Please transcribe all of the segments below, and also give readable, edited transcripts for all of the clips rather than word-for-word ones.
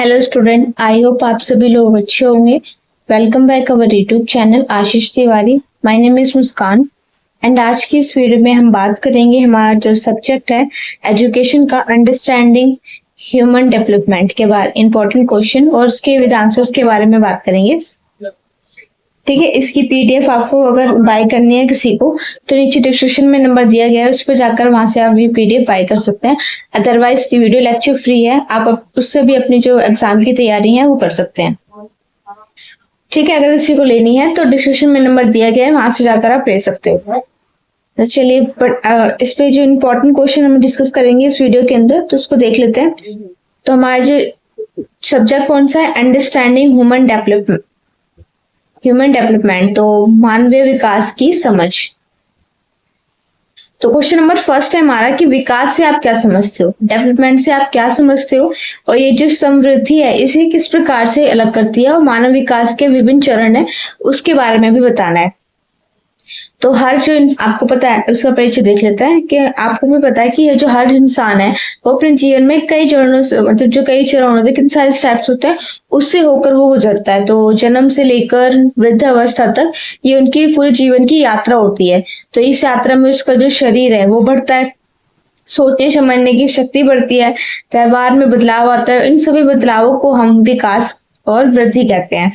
Hello student, I hope आप सभी लोग अच्छे होंगे। Welcome back our YouTube channel Ashish Tiwari. My name is Muskan and आज की इस वीडियो में हम बात करेंगे हमारा जो सब्जेक्ट है एजुकेशन का अंडरस्टैंडिंग ह्यूमन डेवलपमेंट के बारे इंपॉर्टेंट क्वेश्चन और उसके विद आंसर्स के बारे में बात करेंगे। ठीक है, इसकी पीडीएफ आपको अगर बाय करनी है किसी को तो नीचे डिस्क्रिप्शन में नंबर दिया गया है, उस पर जाकर वहां से आप ये पीडीएफ बाय कर सकते हैं। अदरवाइज ये वीडियो लेक्चर फ्री है, आप उससे भी अपनी जो एग्जाम की तैयारी है वो कर सकते हैं। ठीक है, अगर किसी को लेनी है तो डिस्क्रिप्शन में नंबर दिया गया है, वहां से जाकर आप ले सकते हो। तो चलिए इस पे जो इम्पोर्टेंट क्वेश्चन हम डिस्कस करेंगे इस वीडियो के अंदर, तो उसको देख लेते हैं। तो हमारा जो सब्जेक्ट कौन सा है, अंडरस्टैंडिंग ह्यूमन डेवलपमेंट, तो मानवीय विकास की समझ। तो क्वेश्चन नंबर फर्स्ट है हमारा कि विकास से आप क्या समझते हो, डेवलपमेंट से आप क्या समझते हो, और ये जो समृद्धि है इसे किस प्रकार से अलग करती है, और मानव विकास के विभिन्न चरण है उसके बारे में भी बताना है। तो हर जो आपको पता है उसका परिचय देख लेते हैं कि आपको भी पता है कि ये जो हर इंसान है वो अपने जीवन में कई चरणों से, मतलब जो कई चरण होते हैं, कितने सारे स्टेप्स होते हैं, उससे होकर वो गुजरता है। तो जन्म से लेकर वृद्ध अवस्था तक ये उनकी पूरे जीवन की यात्रा होती है। तो इस यात्रा में उसका जो शरीर है वो बढ़ता है, सोचने समझने की शक्ति बढ़ती है, व्यवहार में बदलाव आता है। इन सभी बदलावों को हम विकास और वृद्धि कहते हैं।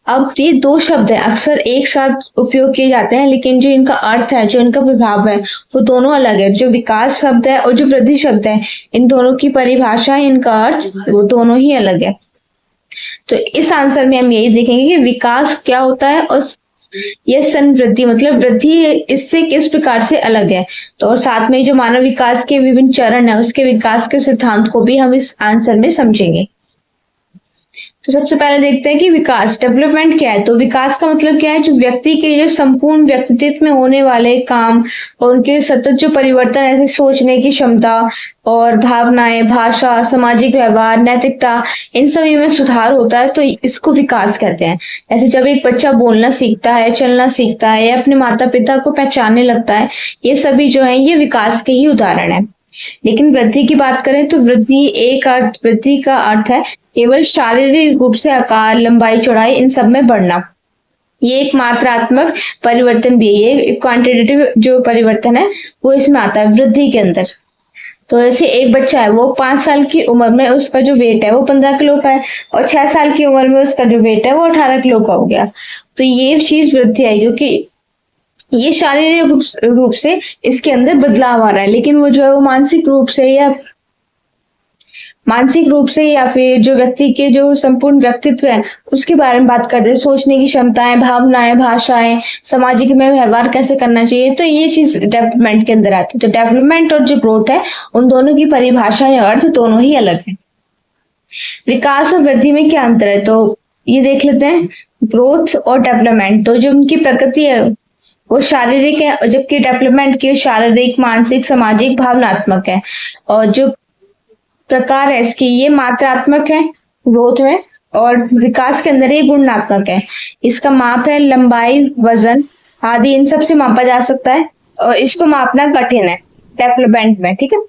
अब ये दो शब्द है अक्सर एक साथ उपयोग किए जाते हैं, लेकिन जो इनका अर्थ है, जो इनका प्रभाव है वो दोनों अलग है। जो विकास शब्द है और जो वृद्धि शब्द है, इन दोनों की परिभाषा, इनका अर्थ वो दोनों ही अलग है। तो इस आंसर में हम यही देखेंगे कि विकास क्या होता है और यह समृद्धि मतलब वृद्धि इससे किस प्रकार से अलग है। तो और साथ में जो मानव विकास के विभिन्न चरण है उसके विकास के सिद्धांत को भी हम इस आंसर में समझेंगे। तो सबसे पहले देखते हैं कि विकास डेवलपमेंट क्या है। तो विकास का मतलब क्या है, जो व्यक्ति के जो संपूर्ण व्यक्तित्व में होने वाले काम और उनके सतत जो परिवर्तन है, सोचने की क्षमता और भावनाएं, भाषा, सामाजिक व्यवहार, नैतिकता, इन सभी में सुधार होता है, तो इसको विकास कहते हैं। जैसे जब एक बच्चा बोलना सीखता है, चलना सीखता है या अपने माता पिता को पहचानने लगता है, ये सभी जो है ये विकास के ही उदाहरण है। लेकिन वृद्धि की बात करें तो वृद्धि का अर्थ है केवल शारीरिक रूप से आकार, लंबाई, चौड़ाई इन सब में बढ़ना। ये एक मात्रात्मक परिवर्तन भी है, ये क्वांटिटेटिव जो परिवर्तन है वो इसमें आता है वृद्धि के अंदर। तो जैसे एक बच्चा है वो 5 साल की उम्र में उसका जो वेट है वो 15 किलो का है, और 6 साल की उम्र में उसका जो वेट है वो 18 किलो का हो गया। तो ये चीज वृद्धि है, क्योंकि ये शारीरिक रूप से इसके अंदर बदलाव आ रहा है, लेकिन वो जो है वो मानसिक रूप से या फिर जो व्यक्ति के जो संपूर्ण व्यक्तित्व है उसके बारे में बात करते हैं, सोचने की क्षमताएं, भावनाएं, भाषाएं, सामाजिक में व्यवहार कैसे करना चाहिए, तो ये चीज डेवलपमेंट के अंदर आती है। तो डेवलपमेंट और जो ग्रोथ है उन दोनों की परिभाषा या अर्थ दोनों ही अलग है। विकास और वृद्धि में क्या अंतर है, तो ये देख लेते हैं। ग्रोथ और डेवलपमेंट, तो जो उनकी प्रकृति है वो शारीरिक है, जबकि डेवलपमेंट की शारीरिक, मानसिक, सामाजिक, भावनात्मक है। और जो प्रकार है इसकी ये मात्रात्मक है ग्रोथ में, और विकास के अंदर ये गुणात्मक है। इसका माप है लंबाई, वजन आदि, इन सब से मापा जा सकता है, और इसको मापना कठिन है डेवलपमेंट में। ठीक है,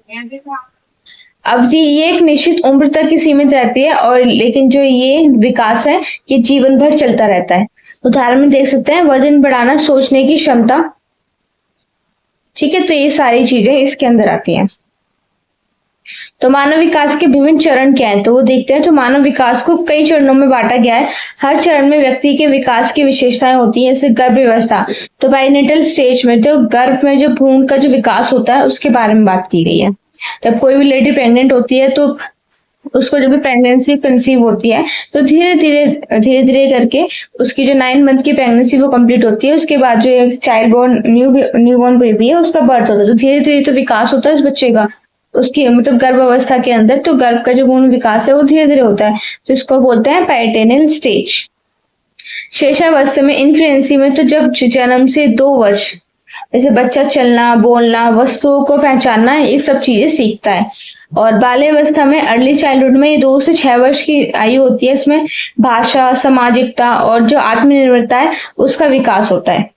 अवधि ये एक निश्चित उम्र तक ही सीमित रहती है, और लेकिन जो ये विकास है ये जीवन भर चलता रहता है। उदाहरण में देख सकते हैं वजन बढ़ाना, सोचने की क्षमता। ठीक है, तो ये सारी चीजें इसके अंदर आती हैं। तो मानव विकास के विभिन्न चरण क्या है, तो वो देखते हैं। तो मानव विकास को कई चरणों में बांटा गया है। हर चरण में व्यक्ति के विकास की विशेषताएं होती है। जैसे गर्भ व्यवस्था, तो बाइनेटल स्टेज में तो गर्भ में जो भ्रूण का जो विकास होता है उसके बारे में बात की गई है। जब कोई भी लेडी प्रेग्नेंट होती है तो उसको जब भी प्रेगनेंसी कंसीव होती है तो धीरे धीरे करके उसकी जो 9 मंथ की प्रेगनेंसी वो कंप्लीट होती है। उसके बाद जो एक चाइल्ड बोर्न न्यूबॉर्न बेबी है उसका बर्थ होता है। तो धीरे धीरे तो विकास होता है उस बच्चे का, उसकी मतलब गर्भ अवस्था के अंदर। तो गर्भ का जो पूर्ण विकास है वो धीरे धीरे होता है, तो इसको बोलते हैं पेरिटेनल स्टेज। शेषावस्था में, इन्फेंसी में, तो जब जन्म से 2 वर्ष जैसे बच्चा चलना, बोलना, वस्तुओं को पहचानना, ये सब चीजें सीखता है। और बाल्यावस्था में, अर्ली चाइल्डहुड में, ये 2 से 6 वर्ष की आयु होती है। इसमें भाषा, सामाजिकता और जो आत्मनिर्भरता है उसका विकास होता है।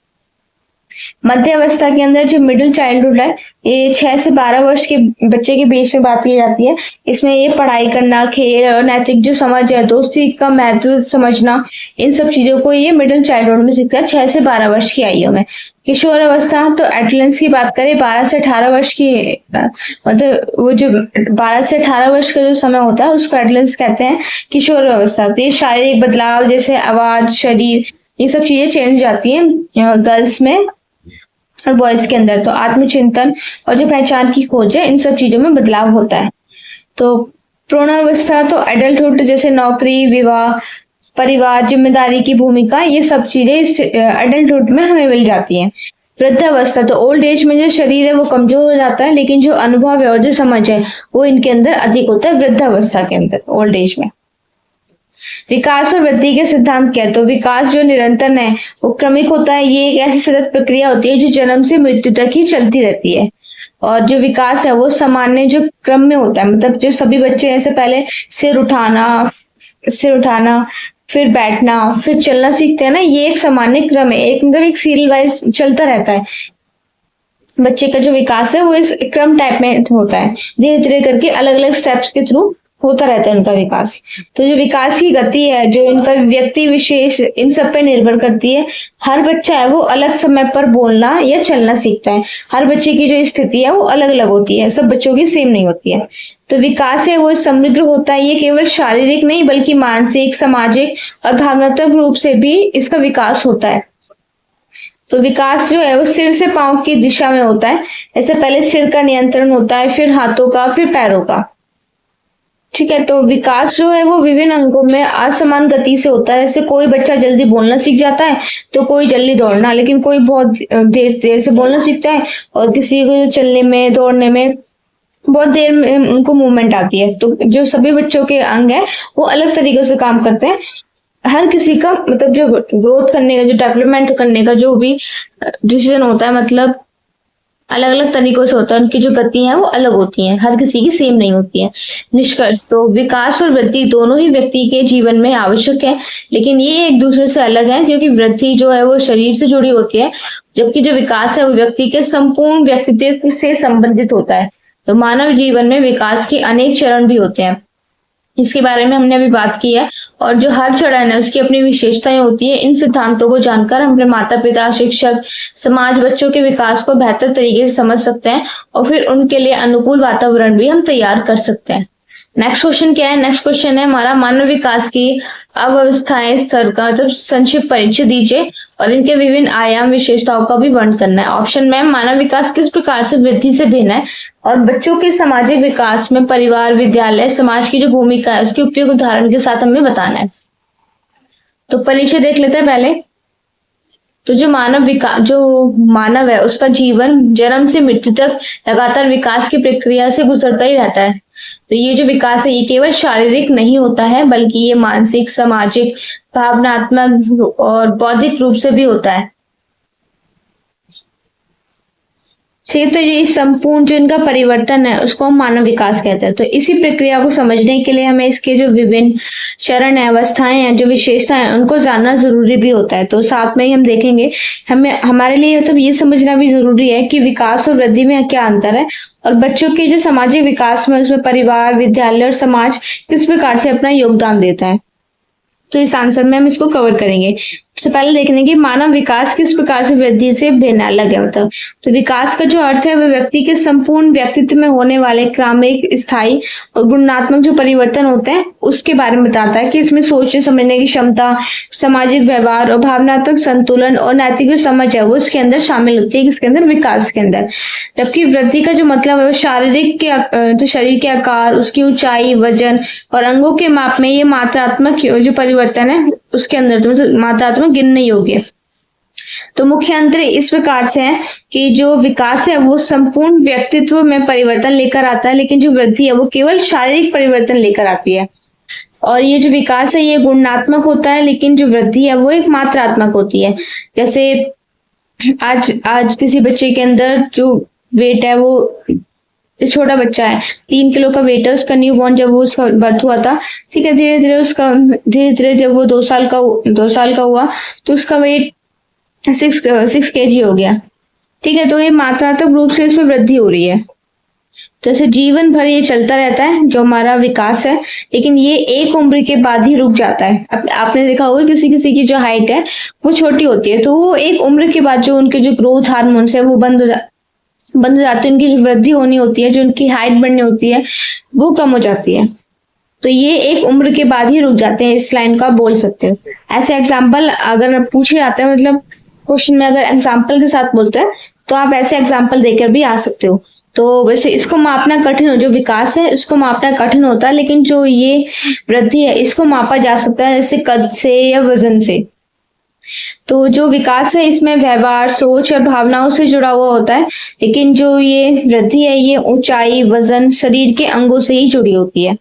मध्य अवस्था के अंदर जो मिडिल चाइल्डहुड है, ये 6 से 12 वर्ष के बच्चे के बीच में बात की जाती है। इसमें ये पढ़ाई करना, खेल और नैतिक जो समझ है, दोस्ती का महत्व समझना, इन सब चीजों को ये मिडिल चाइल्डहुड में सीखता है 6 से 12 वर्ष की आयु में। किशोर अवस्था, तो एडोलेंस की बात करें 12 से 18 वर्ष की, मतलब वो जो 12 से 18 वर्ष का जो समय होता है उसको एडोलेंस कहते हैं। किशोर अवस्था, तो ये शारीरिक बदलाव जैसे आवाज, शरीर, ये सब चीजें चेंज जाती हैं गर्ल्स में और बॉयज के अंदर। तो आत्मचिंतन और जो पहचान की खोज है, इन सब चीजों में बदलाव होता है। तो प्रौढ़ावस्था, तो एडल्टहुड जैसे नौकरी, विवाह, परिवार, जिम्मेदारी की भूमिका, ये सब चीजें इस एडल्टहुड में हमें मिल जाती हैं। वृद्धावस्था, तो ओल्ड एज में जो शरीर है वो कमजोर हो जाता है, लेकिन जो अनुभव है और जो समझ है वो इनके अंदर अधिक होता है वृद्धावस्था के अंदर, ओल्ड एज में। विकास और वृद्धि के सिद्धांत क्या है? तो विकास जो निरंतर है वो क्रमिक होता है। ये एक ऐसी सतत प्रक्रिया होती है जो जन्म से मृत्यु तक ही चलती रहती है। और जो विकास है वो सामान्य जो क्रम में होता है, मतलब जो सभी बच्चे ऐसे पहले सिर उठाना, फिर बैठना, फिर चलना सीखते हैं ना, ये एक सामान्य क्रम है, एक मतलब एक सीरियल वाइज चलता रहता है। बच्चे का जो विकास है वो इस क्रम टाइप में होता है, धीरे धीरे करके अलग अलग स्टेप्स के थ्रू होता रहता है उनका विकास। तो जो विकास की गति है, जो इनका व्यक्ति विशेष, इन सब पे निर्भर करती है। हर बच्चा है वो अलग समय पर बोलना या चलना सीखता है। हर बच्चे की जो स्थिति है वो अलग अलग होती है, सब बच्चों की सेम नहीं होती है। तो विकास है वो समग्र होता है, ये केवल शारीरिक नहीं बल्कि मानसिक, सामाजिक और भावनात्मक रूप से भी इसका विकास होता है। तो विकास जो है वो सिर से पांव की दिशा में होता है। ऐसे पहले सिर का नियंत्रण होता है, फिर हाथों का, फिर पैरों का। ठीक है, तो विकास जो है वो विभिन्न अंगों में असमान गति से होता है। जैसे कोई बच्चा जल्दी बोलना सीख जाता है तो कोई जल्दी दौड़ना, लेकिन कोई बहुत देर देर से बोलना सीखता है, और किसी को चलने में, दौड़ने में बहुत देर में उनको मूवमेंट आती है। तो जो सभी बच्चों के अंग है वो अलग तरीके से काम करते हैं। हर किसी का मतलब जो ग्रोथ करने का, जो डेवलपमेंट करने का जो भी डिसीजन होता है, मतलब अलग अलग तरीकों से होता है। उनकी जो गति है वो अलग होती हैं, हर किसी की सेम नहीं होती है। निष्कर्ष, तो विकास और वृद्धि दोनों ही व्यक्ति के जीवन में आवश्यक है, लेकिन ये एक दूसरे से अलग है, क्योंकि वृद्धि जो है वो शरीर से जुड़ी होती है, जबकि जो विकास है वो व्यक्ति के संपूर्ण व्यक्तित्व से संबंधित होता है। तो मानव जीवन में विकास के अनेक चरण भी होते हैं, इसके बारे में हमने अभी बात की है। और जो हर चरण है उसकी अपनी विशेषताएं होती है। इन सिद्धांतों को जानकर हम अपने माता पिता, शिक्षक, समाज, बच्चों के विकास को बेहतर तरीके से समझ सकते हैं, और फिर उनके लिए अनुकूल वातावरण भी हम तैयार कर सकते हैं। नेक्स्ट क्वेश्चन क्या है? नेक्स्ट क्वेश्चन है हमारा, मानव विकास की अवस्थाएं स्तर का जब संक्षिप्त परिचय दीजिए और इनके विभिन्न आयाम, विशेषताओं का भी वर्णन करना है। ऑप्शन में मानव विकास किस प्रकार से वृद्धि से भिन्न है, और बच्चों के सामाजिक विकास में परिवार, विद्यालय, समाज की जो भूमिका है उसके उपयोग उदाहरण के साथ हमें बताना है। तो परिचय देख लेते हैं पहले। तो जो मानव है उसका जीवन जन्म से मृत्यु तक लगातार विकास की प्रक्रिया से गुजरता ही रहता है। तो ये जो विकास है ये केवल शारीरिक नहीं होता है, बल्कि ये मानसिक, सामाजिक, भावनात्मक और बौद्धिक रूप से भी होता है। ठीक, तो ये संपूर्ण जो इनका परिवर्तन है उसको हम मानव विकास कहते हैं। तो इसी प्रक्रिया को समझने के लिए हमें इसके जो विभिन्न चरण है, अवस्थाएं हैं, जो विशेषताएं हैं, उनको जानना जरूरी भी होता है। तो साथ में ही हम देखेंगे, हमारे लिए मतलब ये समझना भी जरूरी है कि विकास और वृद्धि में क्या अंतर है, और बच्चों के जो सामाजिक विकास में उसमें परिवार, विद्यालय और समाज किस प्रकार से अपना योगदान देता है। तो इस आंसर में हम इसको कवर करेंगे। तो पहले देखने की मानव विकास किस प्रकार से वृद्धि से भिन्न अलग है। मतलब तो विकास का जो अर्थ है वह व्यक्ति के संपूर्ण व्यक्तित्व में होने वाले क्रमिक, स्थायी और गुणात्मक जो परिवर्तन होते हैं उसके बारे में बताता है, कि इसमें सोचने समझने की क्षमता, सामाजिक व्यवहार और भावनात्मक संतुलन और नैतिक जो समझ है वो इसके अंदर शामिल होती है, किसके अंदर? विकास के अंदर। जबकि वृद्धि का जो मतलब है वो शारीरिक के तो शरीर के आकार, उसकी ऊंचाई, वजन और अंगों के माप में ये मात्रात्मक जो परिवर्तन है उसके अंदर तो मात्रात्मक गिनने योग्य। तो मुख्य अंतर इस प्रकार से है कि जो विकास है वो संपूर्ण व्यक्तित्व में परिवर्तन लेकर आता है, लेकिन जो वृद्धि है वो केवल शारीरिक परिवर्तन लेकर आती है। और ये जो विकास है ये गुणात्मक होता है, लेकिन जो वृद्धि है वो एक मात्रात्मक होती है। जैसे आज किसी बच्चे के अंदर जो वेट है वो, छोटा बच्चा है 3 किलो का वेट है, उसका न्यू बॉर्न जब वो उसका बर्थ हुआ था, ठीक है, धीरे धीरे जब वो 2 साल का हुआ तो उसका वेट 6 kg हो गया, ठीक है। तो ये मात्रात्मक रूप से इसमें वृद्धि हो रही है। तो ऐसे जीवन भर ये चलता रहता है जो हमारा विकास है, लेकिन ये एक उम्र के बाद ही रुक जाता है। आपने देखा होगा किसी किसी की जो हाइट है वो छोटी होती है, तो वो एक उम्र के बाद जो उनके जो ग्रोथ हार्मोन्स है वो बंद हो जाते हैं। उनकी जो वृद्धि होनी होती है, जो उनकी हाइट बढ़नी होती है, वो कम हो जाती है। तो ये एक उम्र के बाद ही रुक जाते हैं, इस लाइन को आप बोल सकते हो। ऐसे एग्जाम्पल अगर पूछे जाते हैं, मतलब क्वेश्चन में अगर एग्जाम्पल के साथ बोलते हैं, तो आप ऐसे एग्जाम्पल देकर भी आ सकते हो। तो वैसे इसको मापना कठिन हो, जो विकास है इसको मापना कठिन होता है, लेकिन जो ये वृद्धि है इसको मापा जा सकता है, जैसे कद से या वजन से। तो जो विकास है इसमें व्यवहार, सोच और भावनाओं से जुड़ा हुआ होता है, लेकिन जो ये वृद्धि है ये ऊंचाई, वजन, शरीर के अंगों से ही जुड़ी होती है।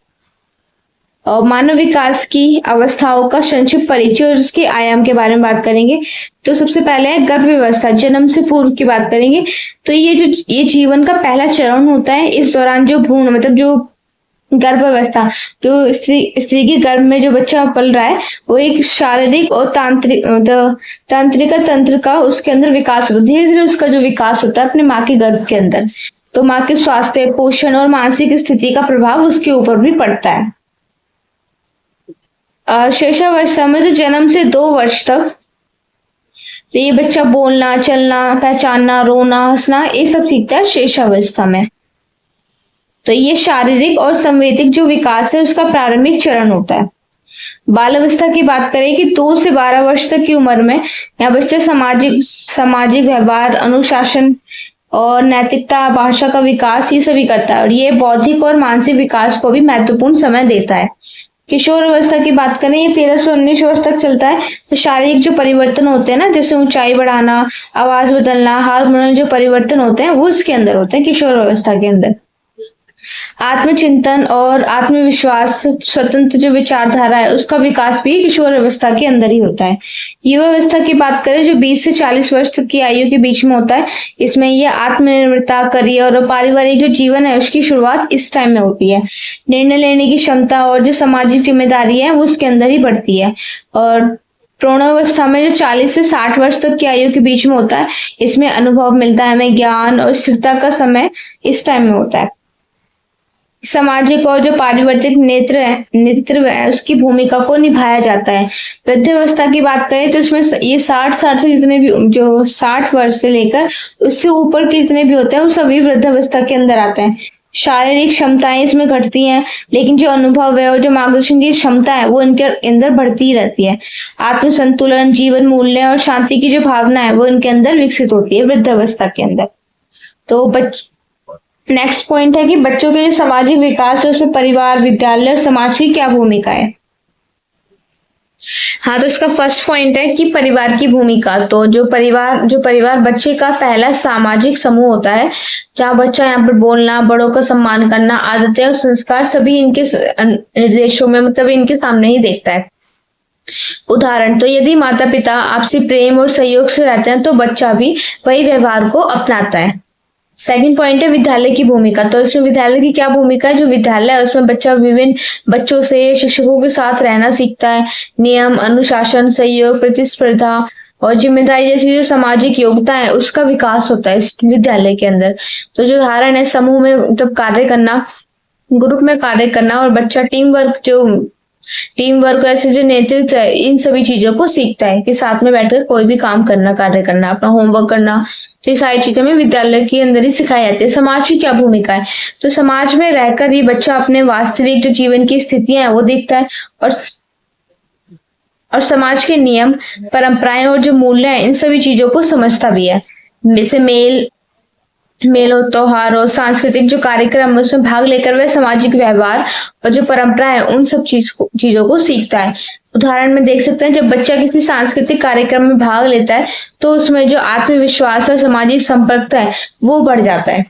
और मानव विकास की अवस्थाओं का संक्षिप्त परिचय और उसके आयाम के बारे में बात करेंगे। तो सबसे पहले है गर्भ व्यवस्था, जन्म से पूर्व की बात करेंगे। तो ये जीवन का पहला चरण होता है। इस दौरान जो भ्रूण मतलब जो गर्भ अवस्था, जो स्त्री के गर्भ में जो बच्चा पल रहा है, वो एक शारीरिक और तांत्रिक तंत्र का उसके अंदर विकास होता है। धीरे धीरे उसका जो विकास होता है अपने माँ के गर्भ के अंदर, तो माँ के स्वास्थ्य, पोषण और मानसिक स्थिति का प्रभाव उसके ऊपर भी पड़ता है। शैशवावस्था में तो जन्म से 2 वर्ष तक तो ये बच्चा बोलना, चलना, पहचानना, रोना, हंसना, ये सब सीखता है शैशवावस्था में। तो ये शारीरिक और संवेदिक जो विकास है उसका प्रारंभिक चरण होता है। बाल अवस्था की बात करें कि 2 से 12 वर्ष तक की उम्र में यह बच्चा सामाजिक व्यवहार, अनुशासन और नैतिकता, भाषा का विकास, ये सभी करता है। और ये बौद्धिक और मानसिक विकास को भी महत्वपूर्ण समय देता है। किशोर अवस्था की बात करें, ये 13 से 19 वर्ष तक चलता है। तो शारीरिक जो परिवर्तन होते हैं ना, जैसे ऊंचाई बढ़ाना, आवाज बदलना, हार्मोनल जो परिवर्तन होते हैं वो इसके अंदर होते हैं, किशोर अवस्था के अंदर। आत्मचिंतन और आत्मविश्वास, स्वतंत्र जो विचारधारा है उसका विकास भी किशोर अवस्था के अंदर ही होता है। युवा अवस्था की बात करें जो 20 से 40 वर्ष तक की आयु के बीच में होता है, इसमें यह आत्मनिर्भरता, करियर और पारिवारिक जो जीवन है उसकी शुरुआत इस टाइम में होती है। निर्णय लेने की क्षमता और जो सामाजिक जिम्मेदारी है वो उसके अंदर ही बढ़ती है। और प्रौढ़ावस्था में जो 40 से 60 वर्ष तक की आयु के बीच में होता है, इसमें अनुभव मिलता है हमें, ज्ञान और स्थिरता का समय इस टाइम में होता है। सामाजिक और जो पारिवारिक नेतृत्व है उसकी भूमिका को निभाया जाता है। वृद्धावस्था की बात करें तो इसमें ये 60 से जितने भी जो 60 वर्ष से लेकर उससे ऊपर के जितने भी होते हैं वो सभी वृद्धावस्था के अंदर आते हैं। शारीरिक क्षमताएं इसमें घटती हैं, लेकिन जो अनुभव है और जो मार्गदर्शन की क्षमता है वो इनके अंदर बढ़ती ही रहती है। आत्मसंतुलन, जीवन मूल्य और शांति की जो भावना है वो इनके अंदर विकसित होती है वृद्धावस्था के अंदर। तो नेक्स्ट पॉइंट है कि बच्चों के सामाजिक विकास है उसमें परिवार, विद्यालय और समाज की क्या भूमिका है। हाँ, तो इसका फर्स्ट पॉइंट है कि परिवार की भूमिका। तो जो परिवार बच्चे का पहला सामाजिक समूह होता है, जहाँ बच्चा यहाँ पर बोलना, बड़ों का सम्मान करना, आदतें और संस्कार सभी इनके निर्देशों में मतलब इनके सामने ही देखता है। उदाहरण, तो यदि माता पिता आपसी प्रेम और सहयोग से रहते हैं तो बच्चा भी वही व्यवहार को अपनाता है। सेकंड पॉइंट है विद्यालय की भूमिका। तो इसमें विद्यालय की क्या भूमिका है। जो विद्यालय है उसमें बच्चा विभिन्न बच्चों से, शिक्षकों के साथ रहना सीखता है। नियम, अनुशासन, सहयोग, प्रतिस्पर्धा और जिम्मेदारी जैसी जो सामाजिक योग्यता है उसका विकास होता है इस विद्यालय के अंदर। तो जो उदाहरण है समूह में मतलब कार्य करना, ग्रुप में कार्य करना, और बच्चा टीम वर्क ऐसे जो नेतृत्व है इन सभी चीजों को सीखता है कि साथ में बैठकर कोई भी काम करना, कार्य करना, अपना होमवर्क करना। तो ये सारी चीजें में विद्यालय के अंदर ही सिखाई जाती है। समाज की क्या भूमिका है। तो समाज में रहकर ये बच्चा अपने वास्तविक जो जीवन की स्थितियां हैं वो देखता है, और समाज के नियम, परंपराएं और जो मूल्य हैं इन सभी चीजों को समझता भी है। जैसे मेलों, त्योहारों, सांस्कृतिक जो कार्यक्रम है उसमें भाग लेकर वह सामाजिक व्यवहार और जो परंपरा है उन सब चीजों को सीखता है। उदाहरण में देख सकते हैं जब बच्चा किसी सांस्कृतिक कार्यक्रम में भाग लेता है तो उसमें जो आत्मविश्वास और सामाजिक संपर्क है वो बढ़ जाता है।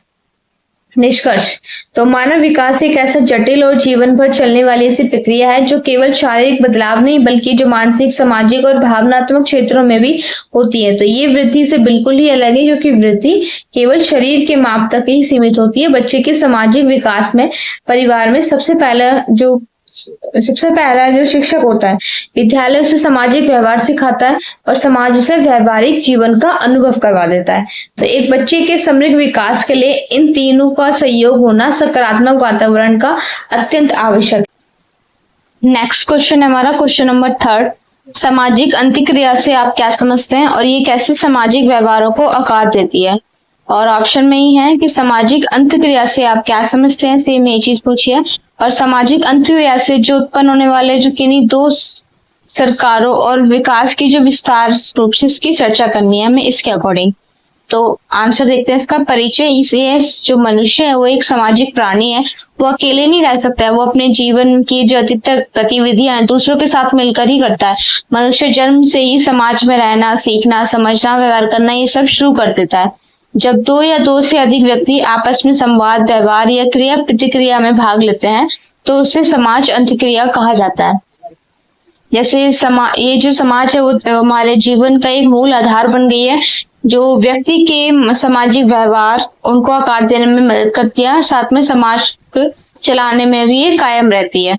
निष्कर्ष, तो मानव विकास एक ऐसा जटिल और जीवन भर चलने वाली ऐसी प्रक्रिया है जो केवल शारीरिक बदलाव नहीं बल्कि जो मानसिक, सामाजिक और भावनात्मक क्षेत्रों में भी होती है। तो ये वृद्धि से बिल्कुल ही अलग है, क्योंकि वृद्धि केवल शरीर के माप तक ही सीमित होती है। बच्चे के सामाजिक विकास में परिवार में सबसे पहला जो सबसे पहला जो शिक्षक होता है, विद्यालय उसे सामाजिक व्यवहार सिखाता है और समाज उसे व्यवहारिक जीवन का अनुभव करवा देता है। तो एक बच्चे के समग्र विकास के लिए इन तीनों का सहयोग होना सकारात्मक वातावरण का अत्यंत आवश्यक है। नेक्स्ट क्वेश्चन है हमारा क्वेश्चन नंबर 3। सामाजिक अंतःक्रिया से आप क्या समझते हैं और ये कैसे सामाजिक व्यवहारों को आकार देती है? और ऑप्शन में ही है कि सामाजिक अंतःक्रिया से आप क्या समझते हैं, सेम ये चीज पूछिए। और सामाजिक अंतःक्रिया से जो उत्पन्न होने वाले जो किन्हीं दो सरकारों और विकास की जो विस्तार रूप से इसकी चर्चा करनी है हमें इसके अकॉर्डिंग। तो आंसर देखते हैं इसका। परिचय, इसे जो मनुष्य है वो एक सामाजिक प्राणी है, वो अकेले नहीं रह सकता है, वो अपने जीवन की जो अधिकतर गतिविधियां हैं दूसरों के साथ मिलकर ही करता है। मनुष्य जन्म से ही समाज में रहना, सीखना, समझना, व्यवहार करना ये सब शुरू कर देता है। जब दो या दो से अधिक व्यक्ति आपस में संवाद, व्यवहार या क्रिया प्रतिक्रिया में भाग लेते हैं तो उसे समाज अंतःक्रिया कहा जाता है। जैसे ये जो समाज है वो हमारे जीवन का एक मूल आधार बन गई है, जो व्यक्ति के सामाजिक व्यवहार उनको आकार देने में मदद करती है, साथ में समाज को चलाने में भी ये कायम रहती है।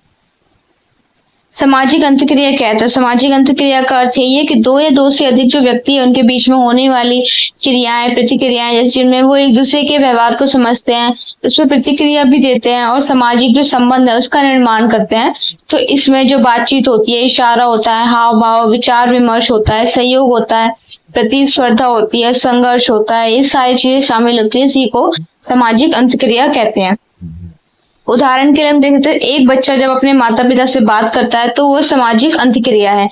सामाजिक अंतःक्रिया क्या है? तो सामाजिक अंतःक्रिया का अर्थ यही है कि दो या दो से अधिक जो व्यक्ति है उनके बीच में होने वाली क्रियाएं, प्रतिक्रियाएं, जैसे जिनमें वो एक दूसरे के व्यवहार को समझते हैं, उसमें प्रतिक्रिया भी देते हैं और सामाजिक जो संबंध है उसका निर्माण करते हैं। तो इसमें जो बातचीत होती है, इशारा होता है, हाव भाव, विचार विमर्श होता है, सहयोग होता है, प्रतिस्पर्धा होती है, संघर्ष होता है, ये सारी चीजें शामिल होती है। इसी को सामाजिक अंतःक्रिया कहते हैं। उदाहरण के लिए हम देखते हैं, एक बच्चा जब अपने माता पिता से बात करता है तो वो सामाजिक अंतःक्रिया है।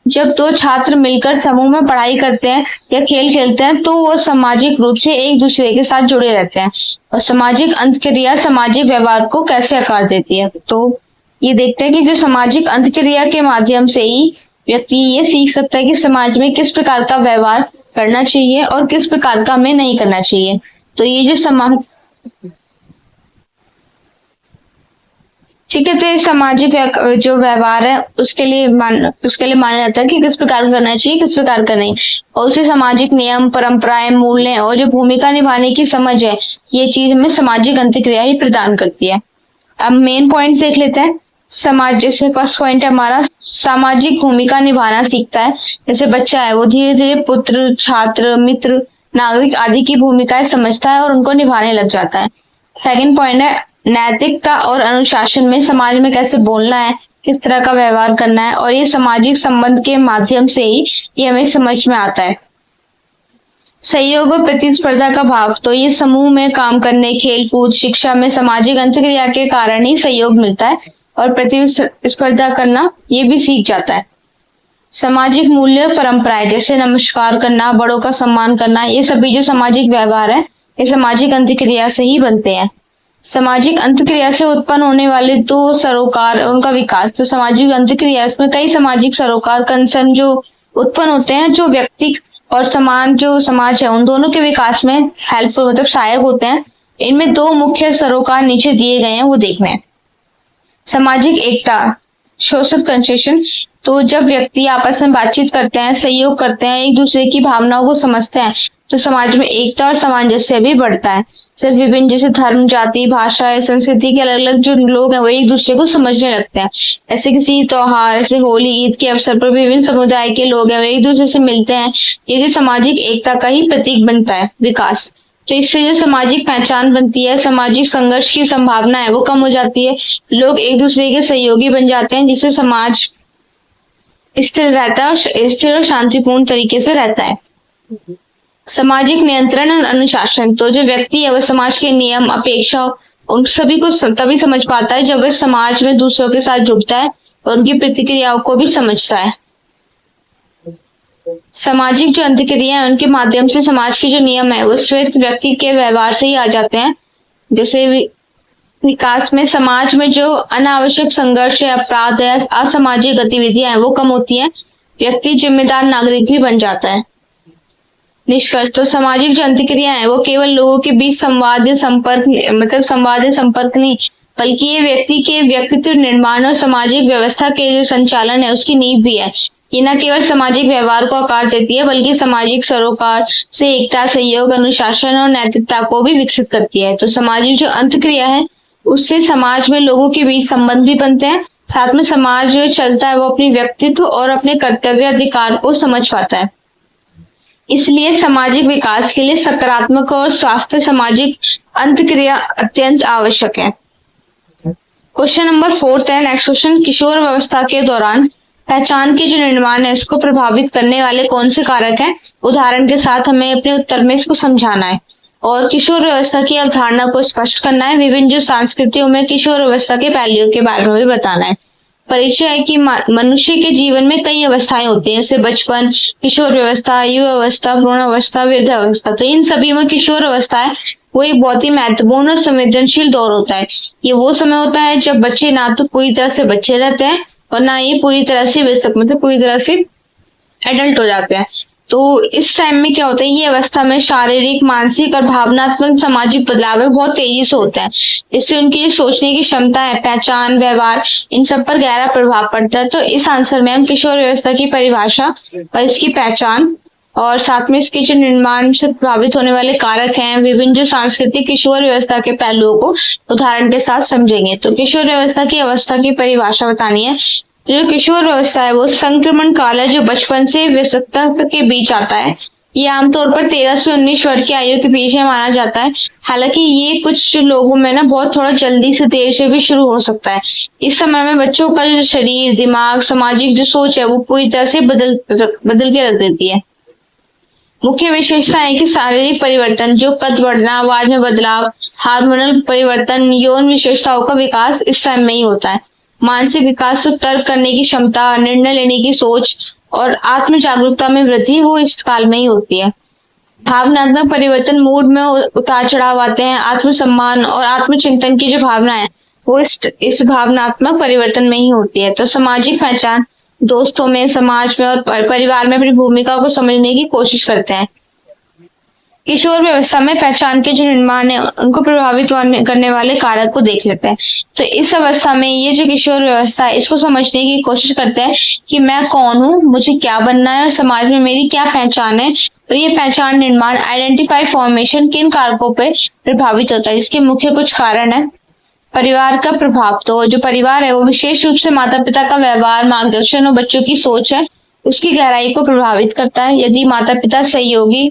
जब दो छात्र मिलकर समूह में पढ़ाई करते हैं या खेल खेलते हैं तो वो सामाजिक रूप से एक दूसरे के साथ जुड़े रहते हैं। और सामाजिक अंतःक्रिया सामाजिक व्यवहार को कैसे आकार देती है? तो ये देखते हैं कि जो सामाजिक अंतःक्रिया के माध्यम से ही व्यक्ति ये सीख सकता है कि समाज में किस प्रकार का व्यवहार करना चाहिए और किस प्रकार का हमें नहीं करना चाहिए। तो ये जो ठीक है, तो ये सामाजिक जो व्यवहार है उसके लिए माना जाता है कि किस प्रकार करना चाहिए, किस प्रकार का नहीं। और उसे सामाजिक नियम, परंपराएं, मूल्य और जो भूमिका निभाने की समझ है, ये चीज हमें सामाजिक अंतःक्रिया ही प्रदान करती है। अब मेन पॉइंट देख लेते हैं। समाज, जैसे फर्स्ट पॉइंट है हमारा, सामाजिक भूमिका निभाना सीखता है। जैसे बच्चा है वो धीरे धीरे पुत्र, छात्र, मित्र, नागरिक आदि की भूमिकाएं समझता है और उनको निभाने लग जाता है। सेकंड पॉइंट है नैतिकता और अनुशासन में समाज में कैसे बोलना है, किस तरह का व्यवहार करना है, और ये सामाजिक संबंध के माध्यम से ही ये हमें समझ में आता है। सहयोग और प्रतिस्पर्धा का भाव, तो ये समूह में काम करने, खेल कूद, शिक्षा में सामाजिक अंतःक्रिया के कारण ही सहयोग मिलता है और प्रतिस्पर्धा करना ये भी सीख जाता है। सामाजिक मूल्य, परंपराएं, जैसे नमस्कार करना, बड़ों का सम्मान करना, ये सभी जो सामाजिक व्यवहार है ये सामाजिक अंतःक्रिया से ही बनते हैं। सामाजिक अंतःक्रिया से उत्पन्न होने वाले दो सरोकार, उनका विकास, तो सामाजिक अंतःक्रिया इसमें कई सामाजिक सरोकार, कंसर्न जो उत्पन्न होते हैं, जो व्यक्ति और समाज है उन दोनों के विकास में हेल्पफुल मतलब सहायक होते हैं। इनमें दो मुख्य सरोकार नीचे दिए गए हैं, वो देखना है। सामाजिक एकता, सोशल कंसेशन, तो जब व्यक्ति आपस में बातचीत करते हैं, सहयोग करते हैं, एक दूसरे की भावनाओं को समझते हैं तो समाज में एकता और सामंजस्य भी बढ़ता है। सिर्फ विभिन्न जैसे धर्म, जाति, भाषा, संस्कृति के अलग अलग जो लोग हैं वो एक दूसरे को समझने लगते हैं। ऐसे किसी त्योहार, जैसे होली, ईद के अवसर पर विभिन्न समुदाय के लोग हैं वो एक दूसरे से मिलते हैं। ये सामाजिक एकता का ही प्रतीक बनता है विकास। तो इससे जो सामाजिक पहचान बनती है, सामाजिक संघर्ष की संभावना है वो कम हो जाती है, लोग एक दूसरे के सहयोगी बन जाते हैं, जिससे समाज स्थिर रहता है और स्थिर और शांतिपूर्ण तरीके से रहता है। सामाजिक नियंत्रण और अनुशासन, तो जो व्यक्ति है वह समाज के नियम, अपेक्षा उन सभी को तभी समझ पाता है जब वह समाज में दूसरों के साथ जुड़ता है और उनकी प्रतिक्रियाओं को भी समझता है। सामाजिक जो अंतःक्रिया है उनके माध्यम से समाज के जो नियम है वो स्वयं व्यक्ति के व्यवहार से ही आ जाते हैं। जैसे विकास में समाज में जो अनावश्यक संघर्ष है, अपराध है, असामाजिक गतिविधियां हैं वो कम होती हैं, व्यक्ति जिम्मेदार नागरिक भी बन जाता है। निष्कर्ष, तो सामाजिक जो अंतःक्रिया है वो केवल लोगों के बीच संवाद या संपर्क नहीं, बल्कि ये व्यक्ति के व्यक्तित्व निर्माण और सामाजिक व्यवस्था के जो संचालन है उसकी नींव भी है। ये न केवल सामाजिक व्यवहार को आकार देती है बल्कि सामाजिक सरोकार से एकता, सहयोग, अनुशासन और नैतिकता को भी विकसित करती है। तो सामाजिक जो अंतःक्रिया है उससे समाज में लोगों के बीच संबंध भी बनते हैं, साथ में समाज जो चलता है वो अपनी व्यक्तित्व और अपने कर्तव्य अधिकार को समझ पाता है। इसलिए सामाजिक विकास के लिए सकारात्मक और स्वास्थ्य सामाजिक अंतःक्रिया अत्यंत आवश्यक है। क्वेश्चन नंबर 4 है, नेक्स्ट क्वेश्चन, किशोर अवस्था के दौरान पहचान के जो निर्माण है उसको प्रभावित करने वाले कौन से कारक हैं? उदाहरण के साथ हमें अपने उत्तर में इसको समझाना है और किशोर अवस्था की अवधारणा को स्पष्ट करना है। विभिन्न जो संस्कृतियों में किशोर अवस्था के पहलुओं के बारे में भी बताना है। परिचय है कि मनुष्य के जीवन में कई अवस्थाएं होती हैं, जैसे बचपन, किशोर अवस्था, युवा अवस्था, भ्रूण अवस्था, वृद्ध अवस्था। तो इन सभी में किशोर अवस्था है वो एक बहुत ही महत्वपूर्ण और संवेदनशील दौर होता है। ये वो समय होता है जब बच्चे ना तो पूरी तरह से बच्चे रहते हैं और ना ये पूरी तरह से वयस्क, मतलब पूरी तरह से एडल्ट हो जाते हैं। तो इस टाइम में क्या होता है, ये अवस्था में शारीरिक, मानसिक और भावनात्मक सामाजिक बदलाव है बहुत तेजी से होता है। इससे उनकी सोचने की क्षमता है, पहचान, व्यवहार, इन सब पर गहरा प्रभाव पड़ता है। तो इस आंसर में हम किशोर अवस्था की परिभाषा और इसकी पहचान और साथ में इसके जो निर्माण से प्रभावित होने वाले कारक हैं, विभिन्न जो सांस्कृतिक किशोर व्यवस्था के पहलुओं को उदाहरण के साथ समझेंगे। तो किशोर अवस्था की परिभाषा बतानी है। जो किशोर अवस्था है वो संक्रमण काल है जो बचपन से वयस्कता के बीच आता है। ये आमतौर पर 13 से 19 वर्ष की आयु के बीच में माना जाता है। हालांकि ये कुछ लोगों में ना बहुत थोड़ा जल्दी से देर से भी शुरू हो सकता है। इस समय में बच्चों का जो शरीर, दिमाग, सामाजिक जो सोच है वो पूरी तरह से बदल के रख देती है। मुख्य विशेषता है कि शारीरिक परिवर्तन, जो कद बढ़ना, आवाज में बदलाव, हार्मोनल परिवर्तन, यौन विशेषताओं का विकास इस टाइम में ही होता है। मानसिक विकास तो तर्क करने की क्षमता, निर्णय लेने की सोच और आत्म जागरूकता में वृद्धि वो इस काल में ही होती है। भावनात्मक परिवर्तन, मूड में उतार चढ़ाव आते हैं। आत्मसम्मान और आत्मचिंतन की जो भावना है वो इस भावनात्मक परिवर्तन में ही होती है। तो सामाजिक पहचान, दोस्तों में, समाज में और परिवार में अपनी भूमिका को समझने की कोशिश करते हैं। किशोर व्यवस्था में पहचान के जो निर्माण है उनको प्रभावित करने वाले कारक को देख लेते हैं। तो इस अवस्था में ये जो किशोर व्यवस्था है इसको समझने की कोशिश करते हैं कि मैं कौन हूँ, मुझे क्या बनना है और समाज में मेरी क्या पहचान है। और ये पहचान निर्माण, आइडेंटिफाई फॉर्मेशन किन कारकों पे प्रभावित होता है। इसके मुख्य कुछ कारण है। परिवार का प्रभाव, तो जो परिवार है वो विशेष रूप से माता पिता का व्यवहार, मार्गदर्शन और बच्चों की सोच है उसकी गहराई को प्रभावित करता है। यदि माता पिता सहयोगी,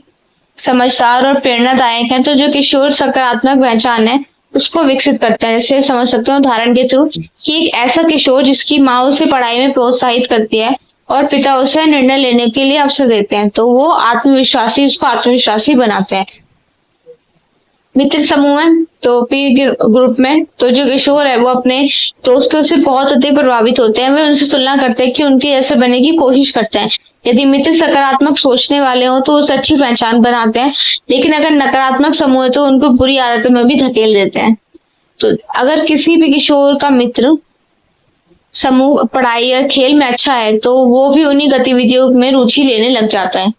समझदार और प्रेरणादायक हैं तो जो किशोर सकारात्मक पहचान है उसको विकसित करते हैं। जैसे समझ सकते हो उदाहरण के थ्रू कि एक ऐसा किशोर जिसकी माँ उसे पढ़ाई में प्रोत्साहित करती है और पिता उसे निर्णय लेने के लिए अवसर देते हैं तो वो उसको आत्मविश्वासी बनाते हैं। मित्र समूह में, तो पीर ग्रुप में, तो जो किशोर है वो अपने दोस्तों से बहुत अधिक प्रभावित होते हैं। वे उनसे तुलना करते हैं कि उनके जैसे बनने की कोशिश करते हैं। यदि मित्र सकारात्मक सोचने वाले हो तो उसे अच्छी पहचान बनाते हैं, लेकिन अगर नकारात्मक समूह है तो उनको बुरी आदतों में भी धकेल देते हैं। तो अगर किसी भी किशोर का मित्र समूह पढ़ाई या खेल में अच्छा है तो वो भी उन्हीं गतिविधियों में रुचि लेने लग जाता है।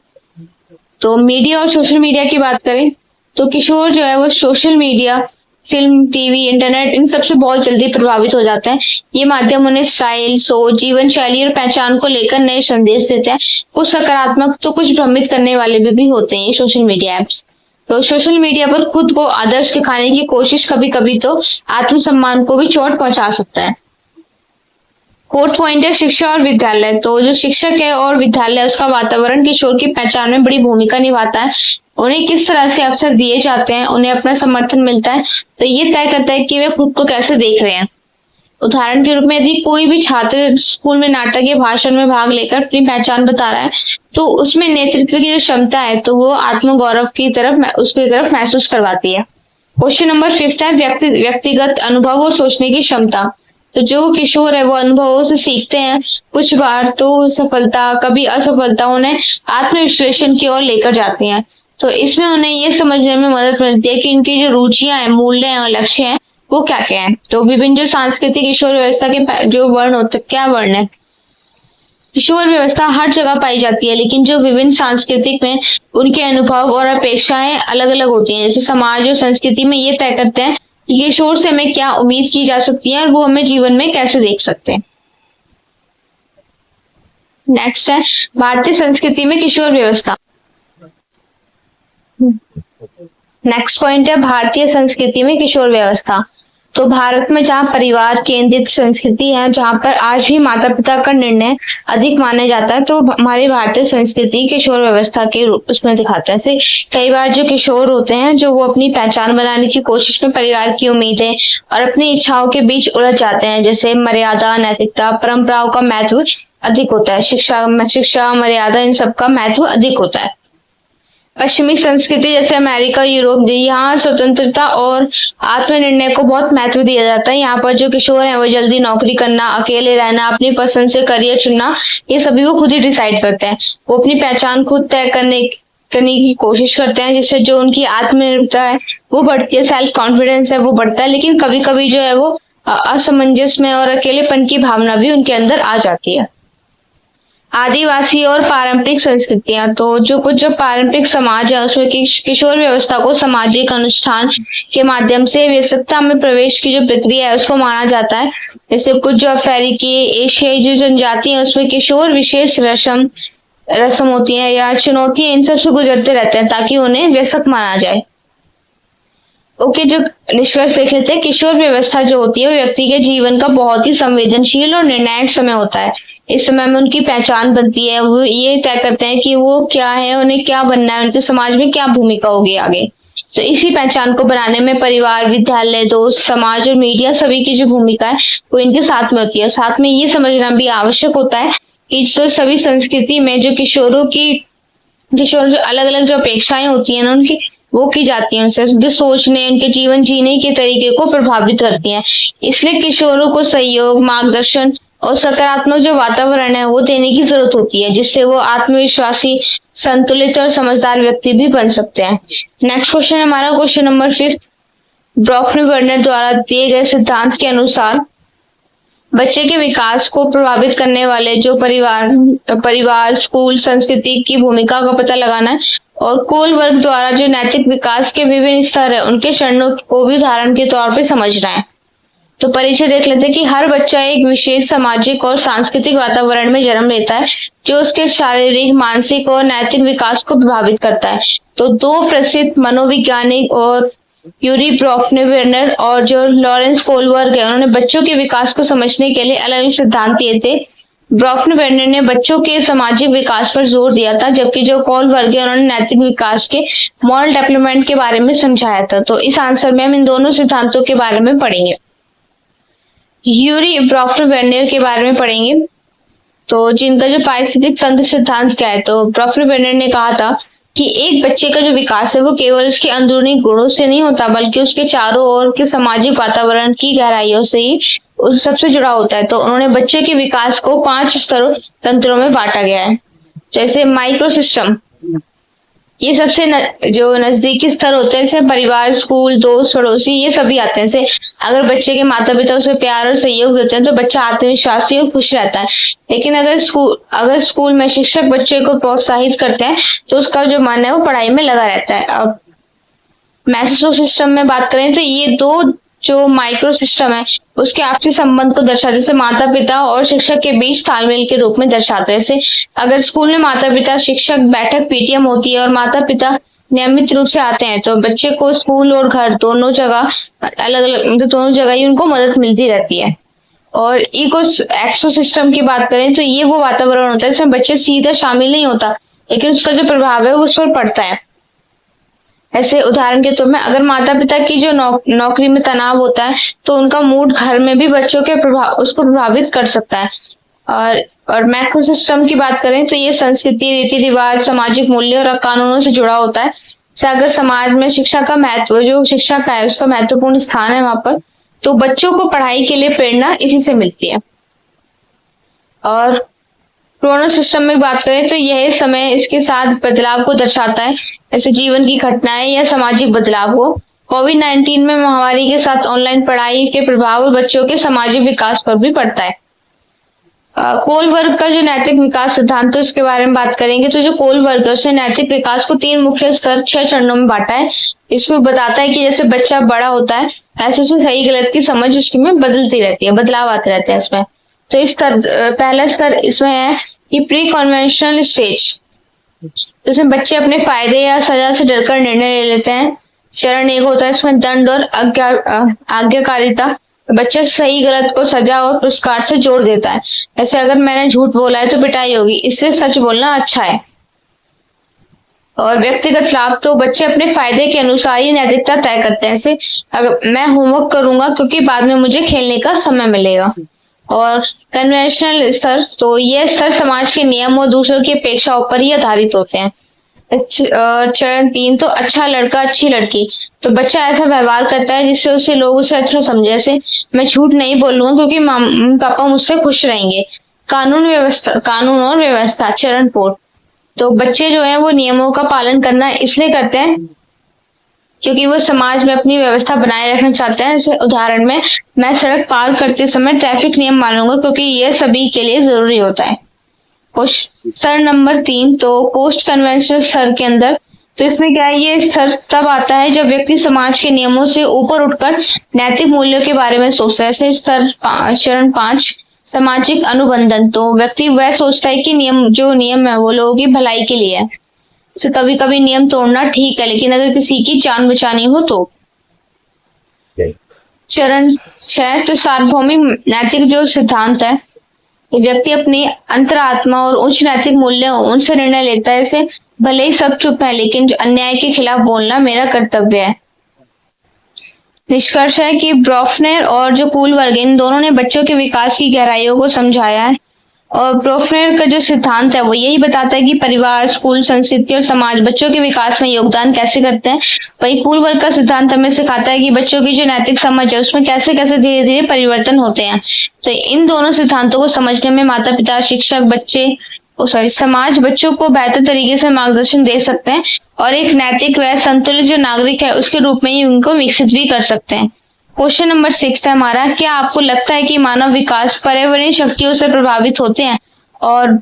तो मीडिया और सोशल मीडिया की बात करें तो किशोर जो है वो social media, film, TV, internet in सबसे बहुत जल्दी प्रभावित हो जाते हैं। ये माध्यम उन्हें स्टाइल, सोच, जीवन शैली और पहचान को लेकर नए संदेश देते हैं। कुछ सकारात्मक तो कुछ भ्रमित करने वाले भी होते हैं ये सोशल मीडिया एप्स। तो सोशल मीडिया पर खुद को आदर्श दिखाने की कोशिश कभी कभी तो आत्मसम्मान को भी चोट पहुंचा सकता है। 4th पॉइंट है शिक्षा और विद्यालय। तो जो शिक्षक है और विद्यालय उसका वातावरण किशोर की पहचान में बड़ी भूमिका निभाता है। उन्हें किस तरह से अवसर दिए जाते हैं, उन्हें अपना समर्थन मिलता है, तो ये तय करता है कि वे खुद को कैसे देख रहे हैं। उदाहरण के रूप में यदि कोई भी छात्र स्कूल में नाटक या भाषण में भाग लेकर अपनी पहचान बता रहा है तो उसमें नेतृत्व की जो क्षमता है तो वो आत्मगौरव की तरफ महसूस करवाती है। क्वेश्चन नंबर 5 है व्यक्तिगत अनुभव और सोचने की क्षमता। तो जो किशोर है वो अनुभवों से सीखते हैं। कुछ बार तो सफलता, कभी असफलता उन्हें आत्मविश्लेषण की ओर लेकर जाती हैं। तो इसमें उन्हें ये समझने में मदद मिलती है कि इनकी जो रुचियां हैं, मूल्य हैं और लक्ष्य हैं वो क्या क्या है। तो विभिन्न जो सांस्कृतिक किशोर व्यवस्था के जो वर्ण होते क्या वर्ण है। किशोर व्यवस्था हर जगह पाई जाती है लेकिन जो विभिन्न सांस्कृतिक में उनके अनुभव और अपेक्षाएं अलग अलग होती हैं। जैसे समाज और संस्कृति में ये तय करते हैं कि किशोर से हमें क्या उम्मीद की जा सकती है और वो हमें जीवन में कैसे देख सकते हैं। नेक्स्ट है भारतीय संस्कृति में किशोर व्यवस्था। नेक्स्ट पॉइंट है भारतीय संस्कृति में किशोर व्यवस्था। तो भारत में जहाँ परिवार केंद्रित संस्कृति है, जहाँ पर आज भी माता पिता का निर्णय अधिक माना जाता है, तो हमारी भारतीय संस्कृति किशोर व्यवस्था के रूप उसमें दिखाता है। ऐसे कई बार जो किशोर होते हैं, जो वो अपनी पहचान बनाने की कोशिश में परिवार की उम्मीदें और अपनी इच्छाओं के बीच उलझ जाते हैं। जैसे मर्यादा, नैतिकता, परंपराओं का महत्व अधिक होता है, शिक्षा, मर्यादा, इन सब का महत्व अधिक होता है। पश्चिमी संस्कृति जैसे अमेरिका, यूरोप, यहाँ स्वतंत्रता और आत्मनिर्णय को बहुत महत्व दिया जाता है। यहाँ पर जो किशोर हैं वो जल्दी नौकरी करना, अकेले रहना, अपनी पसंद से करियर चुनना, ये सभी वो खुद ही डिसाइड करते हैं। वो अपनी पहचान खुद तय करने की कोशिश करते हैं, जिससे जो उनकी आत्मनिर्भरता है वो बढ़ती है, सेल्फ कॉन्फिडेंस है वो बढ़ता है। लेकिन कभी कभी जो है वो असमंजस में और अकेलेपन की भावना भी उनके अंदर आ जाती है। आदिवासी और पारंपरिक संस्कृतियां, तो जो पारंपरिक समाज है उसमें किशोर व्यवस्था को सामाजिक अनुष्ठान के माध्यम से व्यस्तता में प्रवेश की जो प्रक्रिया है उसको माना जाता है। जैसे कुछ जो अफ्रीकी, एशियाई जो जनजाति है उसमें किशोर विशेष रस्म होती है या चुनौतियां, इन सब से गुजरते रहते हैं ताकि उन्हें व्यसक माना जाए। ओके, जो निष्कर्ष देख लेते हैं, किशोर व्यवस्था जो होती है वो व्यक्ति के जीवन का बहुत ही संवेदनशील और निर्णायक समय होता है। इस समय में उनकी पहचान बनती है, वो ये तय करते हैं कि वो क्या है, उन्हें क्या बनना है, उनके समाज में क्या भूमिका होगी आगे। तो इसी पहचान को बनाने में परिवार, विद्यालय, दोस्त, समाज और मीडिया सभी की जो भूमिका है वो इनके साथ में होती है। साथ में ये समझना भी आवश्यक होता है कि जो सभी संस्कृति में जो किशोर जो अलग अलग जो अपेक्षाएं होती है ना उनकी, वो की जाती है, उनसे उनके सोचने, उनके जीवन जीने के तरीके को प्रभावित करती हैं। इसलिए किशोरों को सहयोग, मार्गदर्शन और सकारात्मक जो वातावरण है वो देने की जरूरत होती है, जिससे वो आत्मविश्वासी, संतुलित और समझदार व्यक्ति भी बन सकते हैं। नेक्स्ट क्वेश्चन है हमारा क्वेश्चन नंबर 5। ब्रॉफने-वर्नर द्वारा दिए गए सिद्धांत के अनुसार बच्चे के विकास को प्रभावित करने वाले जो परिवार, स्कूल, संस्कृति की भूमिका का पता लगाना है और कोलबर्ग द्वारा जो नैतिक विकास के विभिन्न स्तर है उनके चरणों को भी उदाहरण के तौर पे समझना है। तो परिचय देख लेते हैं कि हर बच्चा एक विशेष सामाजिक और सांस्कृतिक वातावरण में जन्म लेता है जो उसके शारीरिक, मानसिक और नैतिक विकास को प्रभावित करता है। तो दो प्रसिद्ध मनोवैज्ञानिक और यूरी ब्रॉफने-वर्नर और जो लॉरेंस कोलबर्ग है, उन्होंने बच्चों के विकास को समझने के लिए अलग अलग सिद्धांत दिए थे। ब्रॉफने-वर्नर ने बच्चों के सामाजिक विकास पर जोर दिया था, जबकि जो कोलबर्ग है उन्होंने नैतिक विकास के मॉरल डेवलपमेंट के बारे में समझाया था। तो इस आंसर में हम इन दोनों सिद्धांतों के बारे में पढ़ेंगे। यूरी ब्रॉफने-वर्नर के बारे में पढ़ेंगे, तो जिनका जो पारिस्थितिक तंत्र सिद्धांत क्या है। तो ब्रॉफने-वर्नर ने कहा था कि एक बच्चे का जो विकास है वो केवल उसके अंदरूनी गुणों से नहीं होता, बल्कि उसके चारों ओर के सामाजिक वातावरण की गहराइयों से ही उस सबसे जुड़ा होता है। तो उन्होंने बच्चे के विकास को 5 तंत्रों में बांटा गया है। जैसे माइक्रो सिस्टम, ये सबसे जो नजदीकी स्तर होते हैं, जैसे परिवार, स्कूल, दोस्त, पड़ोसी, ये सभी आते हैं। जैसे अगर बच्चे के माता पिता उसे प्यार और सहयोग देते हैं तो बच्चा आत्मविश्वासी और खुश रहता है। लेकिन अगर स्कूल में शिक्षक बच्चे को प्रोत्साहित करते हैं तो उसका जो मन है वो पढ़ाई में लगा रहता है। अब मैसो सिस्टम में बात करें तो ये दो जो माइक्रो सिस्टम है उसके आपसी संबंध को दर्शाते, जैसे माता पिता और शिक्षक के बीच तालमेल के रूप में दर्शाते हैं। जैसे अगर स्कूल में माता पिता शिक्षक बैठक पीटीएम होती है और माता पिता नियमित रूप से आते हैं तो बच्चे को स्कूल और घर दोनों जगह दोनों जगह ही उनको मदद मिलती रहती है। और एक्सो सिस्टम की बात करें तो ये वो वातावरण होता है जिसमें बच्चे सीधा शामिल नहीं होता, लेकिन उसका जो प्रभाव है वो उस पर पड़ता है। ऐसे उदाहरण के तौर में अगर माता पिता की जो नौकरी में तनाव होता है तो उनका मूड घर में भी बच्चों के उसको प्रभावित कर सकता है। और मैक्रो सिस्टम की बात करें तो ये संस्कृति, रीति रिवाज, सामाजिक मूल्य और कानूनों से जुड़ा होता है। अगर समाज में शिक्षा का महत्व, जो शिक्षा का है उसका महत्वपूर्ण स्थान है वहां पर, तो बच्चों को पढ़ाई के लिए प्रेरणा इसी से मिलती है। और क्रोनो सिस्टम में बात करें तो यह समय इसके साथ बदलाव को दर्शाता है, जैसे जीवन की घटनाएं या सामाजिक बदलाव को। कोविड-19 में महामारी के साथ ऑनलाइन पढ़ाई के प्रभाव बच्चों के सामाजिक विकास पर भी पड़ता है। कोलबर्ग का जो नैतिक विकास सिद्धांत है उसके बारे में बात करेंगे। तो जो कोलबर्ग है उसने नैतिक विकास को 3 मुख्य स्तर 6 चरणों में बांटा है। इसमें बताता है कि जैसे बच्चा बड़ा होता है ऐसे उसे सही गलत की समझ उसकी में बदलती रहती है, बदलाव आते रहते हैं इसमें। तो इस पहला स्तर इसमें है कि प्री कन्वेंशनल स्टेज, जिसमें बच्चे अपने फायदे या सजा से डरकर निर्णय ले लेते हैं। चरण 1 होता है इसमें दंड और आज्ञाकारिता। बच्चा सही गलत को सजा और पुरस्कार से जोड़ देता है। ऐसे अगर मैंने झूठ बोला है तो पिटाई होगी, इसलिए सच बोलना अच्छा है। और व्यक्तिगत लाभ, तो बच्चे अपने फायदे के अनुसार ही नैतिकता तय करते हैं। ऐसे अगर मैं होमवर्क करूंगा क्योंकि बाद में मुझे खेलने का समय मिलेगा। और कन्वेंशनल स्तर, तो ये स्तर समाज के नियम और दूसरों की अपेक्षाओं पर ही आधारित होते हैं। चरण 3, तो अच्छा लड़का अच्छी लड़की, तो बच्चा ऐसा व्यवहार करता है जिससे उसे लोग उसे अच्छा समझे। जैसे मैं झूठ नहीं बोलूंगा क्योंकि मम्मी पापा मुझसे खुश रहेंगे। कानून और व्यवस्था, चरण 4, तो बच्चे जो है वो नियमों का पालन करना इसलिए करते हैं क्योंकि वो समाज में अपनी व्यवस्था बनाए रखना चाहते हैं। जैसे उदाहरण में, मैं सड़क पार करते समय ट्रैफिक नियम मानूंगा क्योंकि ये सभी के लिए जरूरी होता है। स्तर नंबर 3, तो पोस्ट कन्वेंशनल स्तर के अंदर, तो इसमें क्या है, ये स्तर तब आता है जब व्यक्ति समाज के नियमों से ऊपर उठकर नैतिक मूल्यों के बारे में सोचता है। ऐसे चरण 5, सामाजिक अनुबंधन, तो व्यक्ति वह सोचता है कि नियम है वो लोगों की भलाई के लिए है। कभी कभी नियम तोड़ना ठीक है, लेकिन अगर किसी की जान बचानी हो तो। चरण 6, तो सार्वभौमिक नैतिक जो सिद्धांत है, व्यक्ति अपनी अंतरात्मा और उच्च नैतिक मूल्य उनसे निर्णय लेता है। ऐसे भले ही सब चुप है, लेकिन जो अन्याय के खिलाफ बोलना मेरा कर्तव्य है। निष्कर्ष है कि ब्रोफनेर और जो कूलवर्ग, इन दोनों ने बच्चों के विकास की गहराइयों को समझाया है। और ब्रोफनेर का जो सिद्धांत है वो यही बताता है कि परिवार, स्कूल, संस्कृति और समाज बच्चों के विकास में योगदान कैसे करते हैं। वही कूलवर्ग का सिद्धांत हमें सिखाता है कि बच्चों की जो नैतिक समझ है उसमें कैसे कैसे धीरे धीरे परिवर्तन होते हैं। तो इन दोनों सिद्धांतों को समझने में माता पिता, शिक्षक, समाज बच्चों को बेहतर तरीके से मार्गदर्शन दे सकते हैं और एक नैतिक व संतुलित जो नागरिक है उसके रूप में ही उनको विकसित भी कर सकते हैं। क्वेश्चन नंबर 6 है हमारा, क्या आपको लगता है कि मानव विकास पर्यावरणीय शक्तियों से प्रभावित होते हैं? और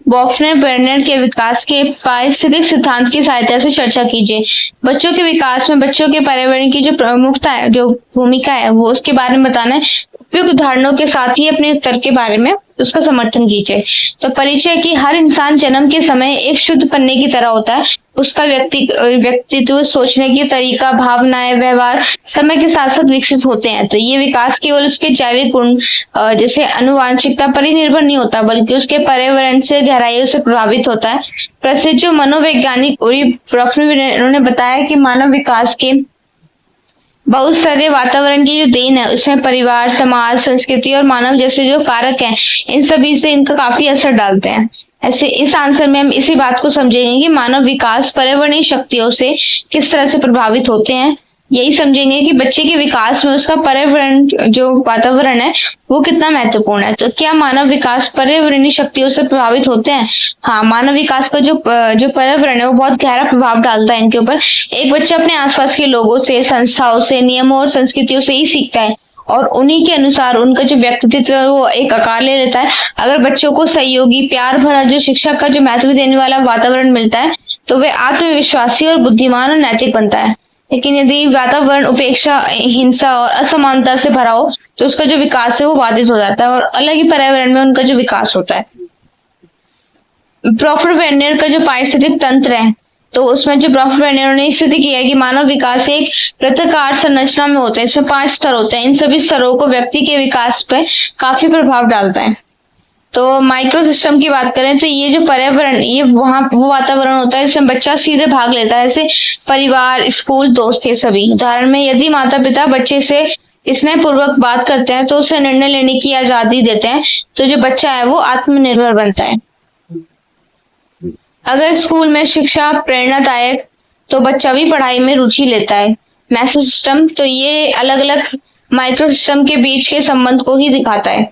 बॉफनर बर्नर के विकास के पारिस्थितिक सिद्धांत की सहायता से चर्चा कीजिए। बच्चों के विकास में बच्चों के पर्यावरण की जो प्रमुखता है, जो भूमिका है, वो उसके बारे में बताना है। उपयुक्त उदाहरणों के साथ ही अपने उत्तर के बारे में उसका समर्थन कीजिए। तो परिचय की, हर इंसान जन्म के समय एक शुद्ध पन्ने की तरह होता है। उसका व्यक्तित्व, सोचने की तरीका, भावनाएं, व्यवहार समय के साथ साथ विकसित होते हैं। तो ये विकास केवल उसके जैविक गुण जैसे अनुवांशिकता पर ही निर्भर नहीं होता, बल्कि उसके पर्यावरण से गहराइयों से प्रभावित होता है। प्रसिद्ध जो मनोवैज्ञानिक उरी ब्रोफनर, उन्होंने बताया कि मानव विकास के बहुत सारे वातावरण की जो देन है उसमें परिवार, समाज, संस्कृति और मानव जैसे जो कारक हैं, इन सभी से इनका काफी असर डालते हैं। ऐसे इस आंसर में हम इसी बात को समझेंगे कि मानव विकास पर्यावरणीय शक्तियों से किस तरह से प्रभावित होते हैं। यही समझेंगे कि बच्चे के विकास में उसका पर्यावरण, जो वातावरण है, वो कितना महत्वपूर्ण है। तो क्या मानव विकास पर्यावरणीय शक्तियों से प्रभावित होते हैं? हाँ, मानव विकास का जो पर्यावरण है वो बहुत गहरा प्रभाव डालता है इनके ऊपर। एक बच्चा अपने आसपास के लोगों से, संस्थाओं से, नियमों और संस्कृतियों से ही सीखता है और उन्हीं के अनुसार उनका जो व्यक्तित्व है वो एक आकार ले लेता है। अगर बच्चों को सहयोगी, प्यार भरा जो शिक्षा का जो महत्व देने वाला वातावरण मिलता है तो वे आत्मविश्वासी और बुद्धिमान और नैतिक बनता है। लेकिन यदि वातावरण उपेक्षा, हिंसा और असमानता से भरा हो तो उसका जो विकास है वो बाधित हो जाता है और अलग ही पर्यावरण में उनका जो विकास होता है। ब्रोफनर बर्नर का जो पारिस्थितिक तंत्र है, तो उसमें जो ब्रोफनर बर्नर ने सिद्ध किया है कि मानव विकास एक वृत्ताकार संरचना में होता है। इसमें 5 स्तर होते हैं। इन सभी स्तरों को व्यक्ति के विकास पे काफी प्रभाव डालता है। तो माइक्रो सिस्टम की बात करें तो ये जो पर्यावरण, ये वो वातावरण होता है जिसमें बच्चा सीधे भाग लेता है, जैसे परिवार, स्कूल, दोस्त, ये सभी। उदाहरण में यदि माता पिता बच्चे से स्नेह पूर्वक बात करते हैं तो उसे निर्णय लेने की आजादी देते हैं, तो जो बच्चा है वो आत्मनिर्भर बनता है। अगर स्कूल में शिक्षा प्रेरणादायक तो बच्चा भी पढ़ाई में रुचि लेता है। मैक्रो सिस्टम, तो ये अलग अलग माइक्रो सिस्टम के बीच के संबंध को ही दिखाता है।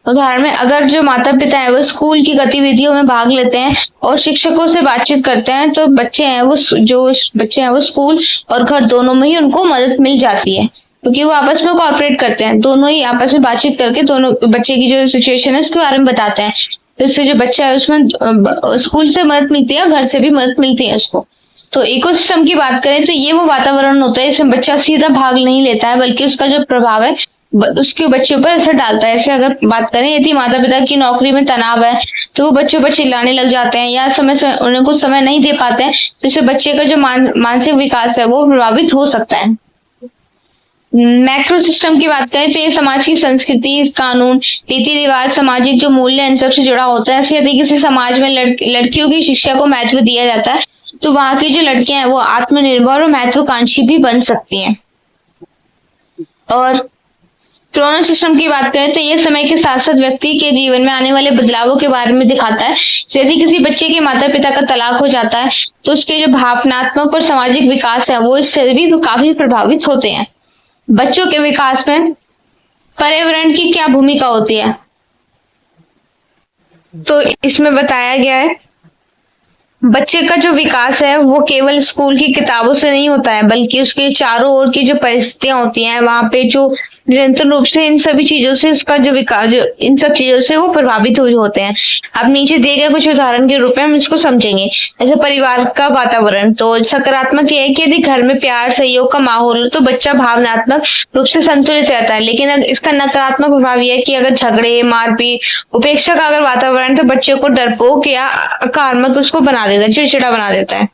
उदाहरण में अगर जो माता पिता है वो स्कूल की गतिविधियों में भाग लेते हैं और शिक्षकों से बातचीत करते हैं तो बच्चे हैं वो स्कूल और घर दोनों में ही उनको मदद मिल जाती है, क्योंकि वो आपस में कोऑपरेट करते हैं। दोनों ही आपस में बातचीत करके दोनों बच्चे की जो सिचुएशन है उसके बारे में बताते हैं। तो इससे जो बच्चा है उसमें स्कूल से मदद मिलती है, घर से भी मदद मिलती है उसको। तो इकोसिस्टम की बात करें तो ये वो वातावरण होता है इसमें बच्चा सीधा भाग नहीं लेता है, बल्कि उसका जो प्रभाव है उसके बच्चों पर असर डालता है। ऐसे अगर बात करें, यदि माता पिता की नौकरी में तनाव है तो वो बच्चों पर चिल्लाने लग जाते हैं या समय से उन्हें कुछ समय नहीं दे पाते हैं, तो इससे बच्चे का जो मानसिक विकास है वो प्रभावित हो सकता है। मैक्रो सिस्टम की बात करें तो ये समाज की संस्कृति, कानून, रीति रिवाज, सामाजिक जो मूल्य इन सब से जुड़ा होता है। ऐसे यदि किसी समाज में लड़कियों की शिक्षा को महत्व दिया जाता है तो वहां की जो लड़कियां हैं वो आत्मनिर्भर और महत्वाकांक्षी भी बन सकती हैं। और क्रोनल सिस्टम की बात करें तो ये समय के साथ साथ व्यक्ति के जीवन में आने वाले बदलावों के बारे में दिखाता है। यदि किसी बच्चे के माता पिता का तलाक हो जाता है तो उसके जो भावनात्मक और सामाजिक विकास है वो इससे भी काफी प्रभावित होते हैं। बच्चों के विकास में पर्यावरण की क्या भूमिका होती है, तो इसमें बताया गया है बच्चे का जो विकास है वो केवल स्कूल की किताबों से नहीं होता है, बल्कि उसके चारों ओर की जो परिस्थितियां होती हैं वहां पे जो निरंतर रूप से इन सभी चीजों से उसका जो विकास जो इन सब चीजों से वो प्रभावित हुए होते हैं। अब नीचे दिए गए कुछ उदाहरण के रूप में हम इसको समझेंगे। जैसे परिवार का वातावरण, तो सकारात्मक ये है कि यदि घर में प्यार सहयोग का माहौल हो तो बच्चा भावनात्मक रूप से संतुलित रहता है। लेकिन अगर इसका नकारात्मक प्रभाव यह है कि अगर झगड़े, मारपीट, उपेक्षा का अगर वातावरण तो बच्चे को डरपोक या आक्रामक उसको बना देता है, चिड़चिड़ा बना देता है।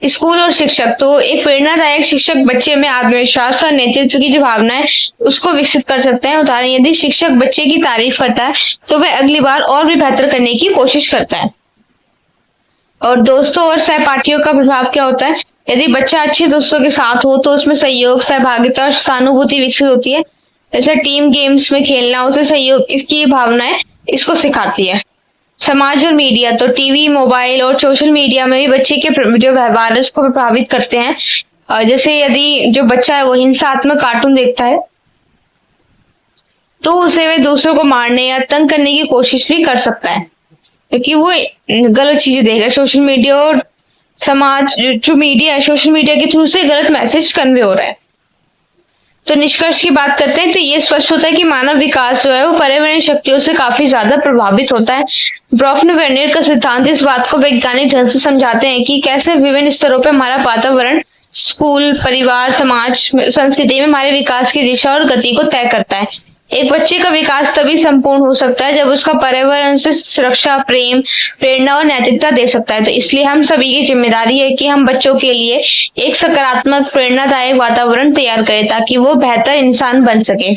स्कूल और शिक्षक, तो एक प्रेरणादायक शिक्षक बच्चे में आत्मविश्वास और नेतृत्व की जो भावना है उसको विकसित कर सकते हैं। उदाहरण, यदि शिक्षक बच्चे की तारीफ करता है तो वह अगली बार और भी बेहतर करने की कोशिश करता है। और दोस्तों और सहपाठियों का प्रभाव क्या होता है, यदि बच्चा अच्छे दोस्तों के साथ हो तो उसमें सहयोग, सहभागिता और सहानुभूति विकसित होती है। जैसे टीम गेम्स में खेलना उसे सहयोग, इसकी भावनाएं इसको सिखाती है। समाज और मीडिया, तो टीवी, मोबाइल और सोशल मीडिया में भी बच्चे के जो व्यवहार है उसको प्रभावित करते हैं। जैसे यदि जो बच्चा है वो हिंसात्मक कार्टून देखता है तो उसे वे दूसरों को मारने या तंग करने की कोशिश भी कर सकता है, क्योंकि वो गलत चीजें देख रहा है। सोशल मीडिया और समाज जो मीडिया है, सोशल मीडिया के थ्रू से गलत मैसेज कन्वे हो रहा है। तो निष्कर्ष की बात करते हैं तो ये स्पष्ट होता है कि मानव विकास जो है वो पर्यावरणीय शक्तियों से काफी ज्यादा प्रभावित होता है। ब्रॉफन-वेर्नियर का सिद्धांत इस बात को वैज्ञानिक ढंग से समझाते हैं कि कैसे विभिन्न स्तरों पर हमारा वातावरण, स्कूल, परिवार, समाज, संस्कृति में हमारे विकास की दिशा और गति को तय करता है। एक बच्चे का विकास तभी संपूर्ण हो सकता है जब उसका पर्यावरण से सुरक्षा, प्रेम, प्रेरणा और नैतिकता दे सकता है। तो इसलिए हम सभी की जिम्मेदारी है कि हम बच्चों के लिए एक सकारात्मक, प्रेरणादायक वातावरण तैयार करें ताकि वो बेहतर इंसान बन सके।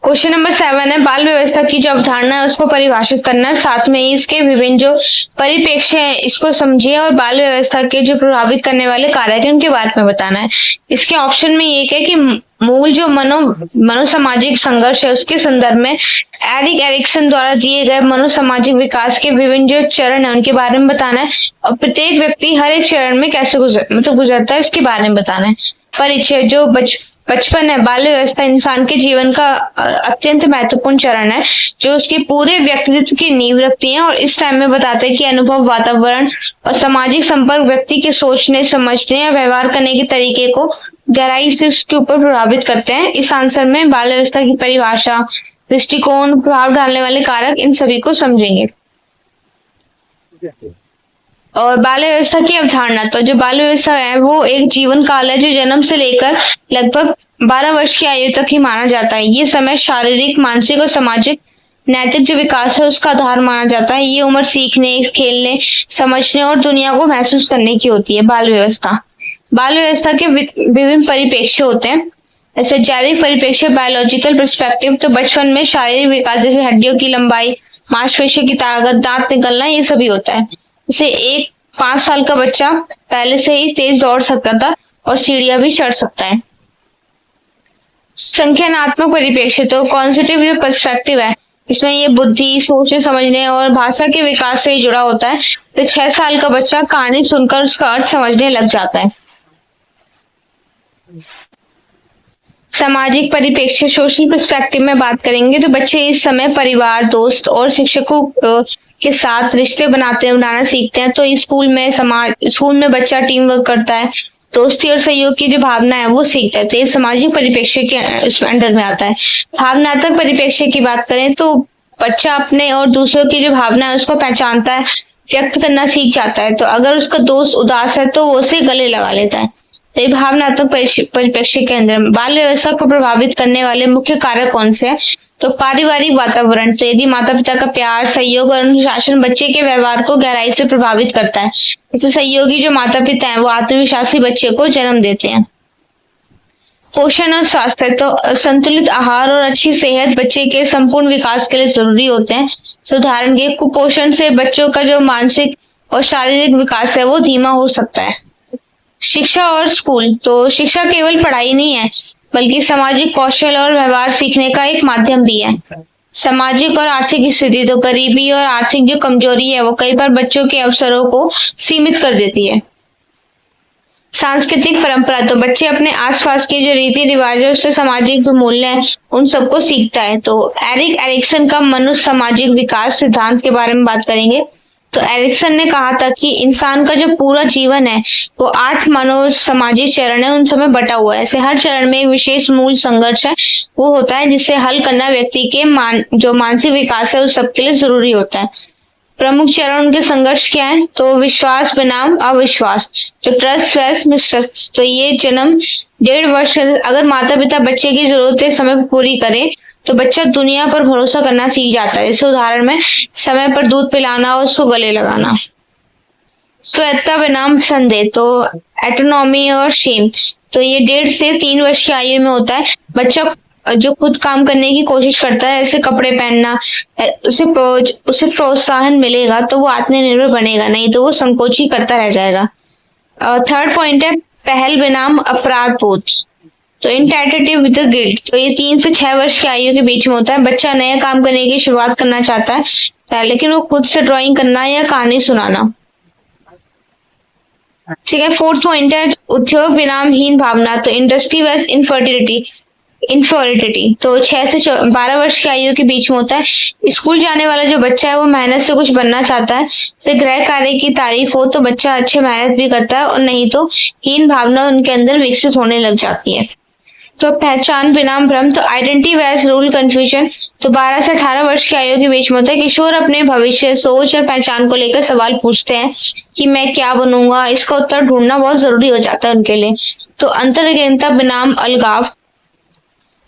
क्वेश्चन नंबर 7 है, बाल व्यवस्था की जो अवधारणा है उसको परिभाषित करना, साथ में ही इसके विभिन्न जो परिप्रेक्ष्य है इसको समझिए और बाल व्यवस्था के जो प्रभावित करने वाले कारक है उनके बारे में बताना है। इसके ऑप्शन में एक है कि मूल जो मनोसामाजिक संघर्ष है उसके संदर्भ में एरिक एरिक्सन द्वारा दिए गए मनोसामाजिक विकास के विभिन्न जो चरण है उनके बारे में बताना है, और प्रत्येक व्यक्ति हर एक चरण में कैसे गुजरता है इसके बारे में बताना है। परिचय, जो बचपन है, बाल्य व्यवस्था इंसान के जीवन का अत्यंत महत्वपूर्ण चरण है जो उसके पूरे व्यक्तित्व की नींव रखती है, और इस टाइम में बताते हैं कि अनुभव, वातावरण और सामाजिक संपर्क व्यक्ति के सोचने, समझने या व्यवहार करने के तरीके को गहराई से उसके ऊपर प्रभावित करते हैं। इस आंसर में बाल व्यवस्था की परिभाषा, दृष्टिकोण, प्रभाव डालने वाले कारक, इन सभी को समझेंगे। और बाल व्यवस्था की अवधारणा, तो जो बाल व्यवस्था है वो एक जीवन काल है जो जन्म से लेकर लगभग 12 वर्ष की आयु तक ही माना जाता है। ये समय शारीरिक, मानसिक और सामाजिक नैतिक जो विकास है उसका आधार माना जाता है। ये उम्र सीखने, खेलने, समझने और दुनिया को महसूस करने की होती है। बाल व्यवस्था के विभिन्न परिप्रेक्ष्य होते हैं, जैसे जैविक परिप्रेक्ष्य, बायोलॉजिकल पर्सपेक्टिव, तो बचपन में शारीरिक विकास जैसे हड्डियों की लंबाई, मांसपेशियों की ताकत, दांत निकलना, ये सभी होता है। जैसे एक 5 साल का बच्चा पहले से ही तेज दौड़ सकता था और सीढ़ियां भी चढ़ सकता है। संख्यानात्मक परिप्रेक्ष्य, तो कॉग्निटिव जो पर्सपेक्टिव है इसमें ये बुद्धि, सोचने, समझने और भाषा के विकास से ही जुड़ा होता है। तो 6 साल का बच्चा कहानी सुनकर उसका अर्थ समझने लग जाता है। सामाजिक परिप्रेक्ष्य, सोशल पर्सपेक्टिव में बात करेंगे तो बच्चे इस समय परिवार, दोस्त और शिक्षकों के साथ रिश्ते बनाना सीखते हैं। तो स्कूल में बच्चा टीम वर्क करता है, दोस्ती और सहयोग की जो भावना है वो सीखता है। तो ये सामाजिक परिप्रेक्ष्य के उसमें अंडर में आता है। भावनात्मक परिप्रेक्ष्य की बात करें तो बच्चा अपने और दूसरों की जो भावना है उसको पहचानता है, व्यक्त करना सीख जाता है। तो अगर उसका दोस्त उदास है तो वो उसे गले लगा लेता है। तो ये भावनात्मक परिप्रेक्ष्य के अंदर बाल व्यवस्था को प्रभावित करने वाले मुख्य कारक कौन से हैं? तो पारिवारिक वातावरण। तो यदि माता पिता का प्यार, सहयोग और अनुशासन बच्चे के व्यवहार को गहराई से प्रभावित करता है। जैसे सहयोगी जो माता पिता हैं वो आत्मविश्वासी बच्चे को जन्म देते हैं। पोषण और स्वास्थ्य। तो संतुलित आहार और अच्छी सेहत बच्चे के संपूर्ण विकास के लिए जरूरी होते हैं। उदाहरण के कुपोषण से बच्चों का जो मानसिक और शारीरिक विकास है वो धीमा हो सकता है। शिक्षा और स्कूल। तो शिक्षा केवल पढ़ाई नहीं है बल्कि सामाजिक कौशल और व्यवहार सीखने का एक माध्यम भी है। सामाजिक और आर्थिक स्थिति। तो गरीबी और आर्थिक जो कमजोरी है वो कई बार बच्चों के अवसरों को सीमित कर देती है। सांस्कृतिक परंपरा। तो बच्चे अपने आसपास के जो रीति रिवाज है उससे सामाजिक जो मूल्य है उन सबको सीखता है। तो एरिक एरिक्सन का मनुष्य सामाजिक विकास सिद्धांत के बारे में बात करेंगे। तो एरिक्सन ने कहा था कि इंसान का जो पूरा जीवन है वो 8 मानव सामाजिक चरण है उन सब में बटा हुआ है। ऐसे हर चरण में एक विशेष मूल संघर्ष है वो होता है जिसे हल करना व्यक्ति के जो मानसिक विकास है उस सबके लिए जरूरी होता है। प्रमुख चरण उनके संघर्ष क्या है? तो विश्वास बनाम अविश्वास। तो ट्रस्ट वर्सेस मिसट्रस्ट। तो ये जन्म 1.5 वर्ष अगर माता पिता बच्चे की जरूरतें समय पर पूरी करें तो बच्चा दुनिया पर भरोसा करना सीख जाता है। जैसे उदाहरण में समय पर दूध पिलाना और उसको गले लगाना। स्वायत्तता बनाम संदेह। तो एटोनॉमी और शेम। तो ये 1.5 से 3 वर्ष की आयु में होता है। बच्चा जो खुद काम करने की कोशिश करता है, ऐसे कपड़े पहनना, उसे प्रोत्साहन मिलेगा तो वो आत्मनिर्भर बनेगा, नहीं तो वो संकोच ही करता रह जाएगा। थर्ड पॉइंट है पहल बनाम अपराध बोध। तो इनटेंटेटिव विद गिल्ट। तो ये 3 से 6 वर्ष की आयु के बीच में होता है। बच्चा नया काम करने की शुरुआत करना चाहता है लेकिन वो खुद से ड्राइंग करना या कहानी सुनाना। ठीक है। फोर्थ पॉइंट है उद्योग बनाम हीन भावना। तो इंडस्ट्री वर्सेस इनफॉरिटी। तो 6 से 12 वर्ष की आयु के बीच में होता है। स्कूल जाने वाला जो बच्चा है वो मेहनत से कुछ बनना चाहता है। जैसे गृह कार्य की तारीफ हो तो बच्चा अच्छे मेहनत भी करता है और नहीं तो हीन भावना उनके अंदर विकसित होने लग जाती है। तो पहचान बनाम भ्रम। तो आइडेंटिटी वर्सेस रूल कंफ्यूजन। तो 12 से 18 वर्ष की आयु के बीच में होता है। किशोर अपने भविष्य, सोच और पहचान को लेकर सवाल पूछते हैं कि मैं क्या बनूंगा। इसका उत्तर ढूंढना बहुत जरूरी हो जाता है उनके लिए। तो अंतर्ज्ञानता बनाम अलगाव।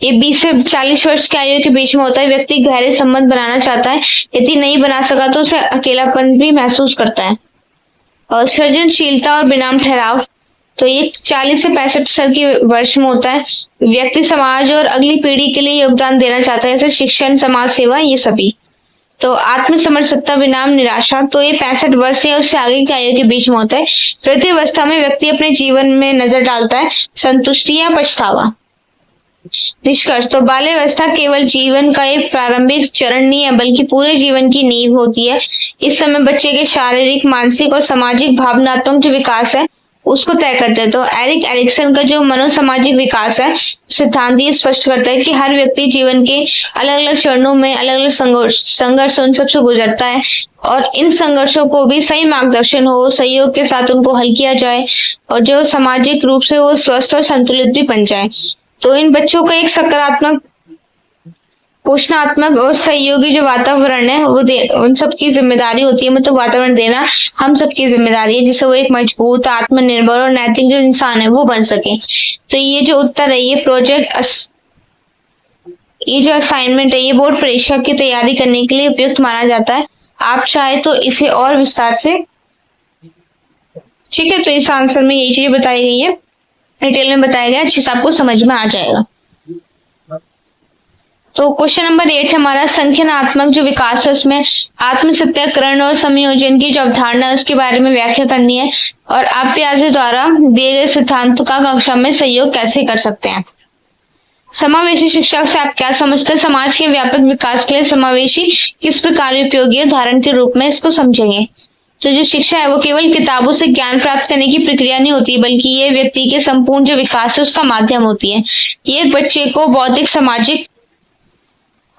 ये 20 से 40 वर्ष की आयु के बीच में होता है। व्यक्ति गहरे संबंध बनाना चाहता है, यदि नहीं बना सका तो उसे अकेलापन भी महसूस करता है। और सृजनशीलता और बनाम ठहराव। तो ये 40 से 65 साल की वर्ष में होता है। व्यक्ति समाज और अगली पीढ़ी के लिए योगदान देना चाहता है, जैसे शिक्षण, समाज सेवा, ये सभी। तो आत्मसमर्पणता बनाम निराशा। तो ये 65 वर्ष या उससे आगे की आयु के बीच में होता है। वृद्धावस्था में व्यक्ति अपने जीवन में नजर डालता है, संतुष्टि या पछतावा। निष्कर्ष। तो बाल्यावस्था केवल जीवन का एक प्रारंभिक चरण नहीं है बल्कि पूरे जीवन की नींव होती है। इस समय बच्चे के शारीरिक, मानसिक और सामाजिक भावनात्मक जो विकास है उसको तय करते हैं। तो एरिक एरिक्सन का जो मनोसामाजिक विकास है सिद्धांत ये स्पष्ट करता है कि हर व्यक्ति जीवन के अलग अलग चरणों में अलग अलग संघर्ष उन सबसे गुजरता है और इन संघर्षों को भी सही मार्गदर्शन हो, सहयोग के साथ उनको हल किया जाए और जो सामाजिक रूप से वो स्वस्थ और संतुलित भी बन जाए। तो इन बच्चों को एक सकारात्मक, पोषणात्मक और सहयोगी जो वातावरण है वो उन सबकी जिम्मेदारी होती है। मतलब वातावरण देना हम सबकी जिम्मेदारी है जिससे वो एक मजबूत, आत्मनिर्भर और नैतिक जो इंसान है वो बन सके। तो ये जो उत्तर है, ये जो असाइनमेंट है ये बोर्ड परीक्षा की तैयारी करने के लिए उपयुक्त माना जाता है। आप चाहे तो इसे और विस्तार से, ठीक है, तो इस आंसर में यही चीजें बताई गई है, डिटेल में बताया गया, अच्छे से आपको समझ में आ जाएगा। तो क्वेश्चन नंबर 8 हमारा संख्यात्मक जो विकास है उसमें आत्म सत्याकरण और संयोजन की जो अवधारणा है उसके बारे में व्याख्या करनी है और आप प्याजे द्वारा दिए गए सिद्धांतों का कक्षा में सहयोग कैसे कर सकते हैं। समावेशी शिक्षा से आप क्या समझते हैं? समाज के व्यापक विकास के लिए समावेशी किस प्रकार उपयोगी है, उदाहरण के रूप में इसको समझेंगे। तो जो शिक्षा है वो केवल किताबों से ज्ञान प्राप्त करने की प्रक्रिया नहीं होती बल्कि ये व्यक्ति के संपूर्ण जो विकास है उसका माध्यम होती है। ये एक बच्चे को बौद्धिक, सामाजिक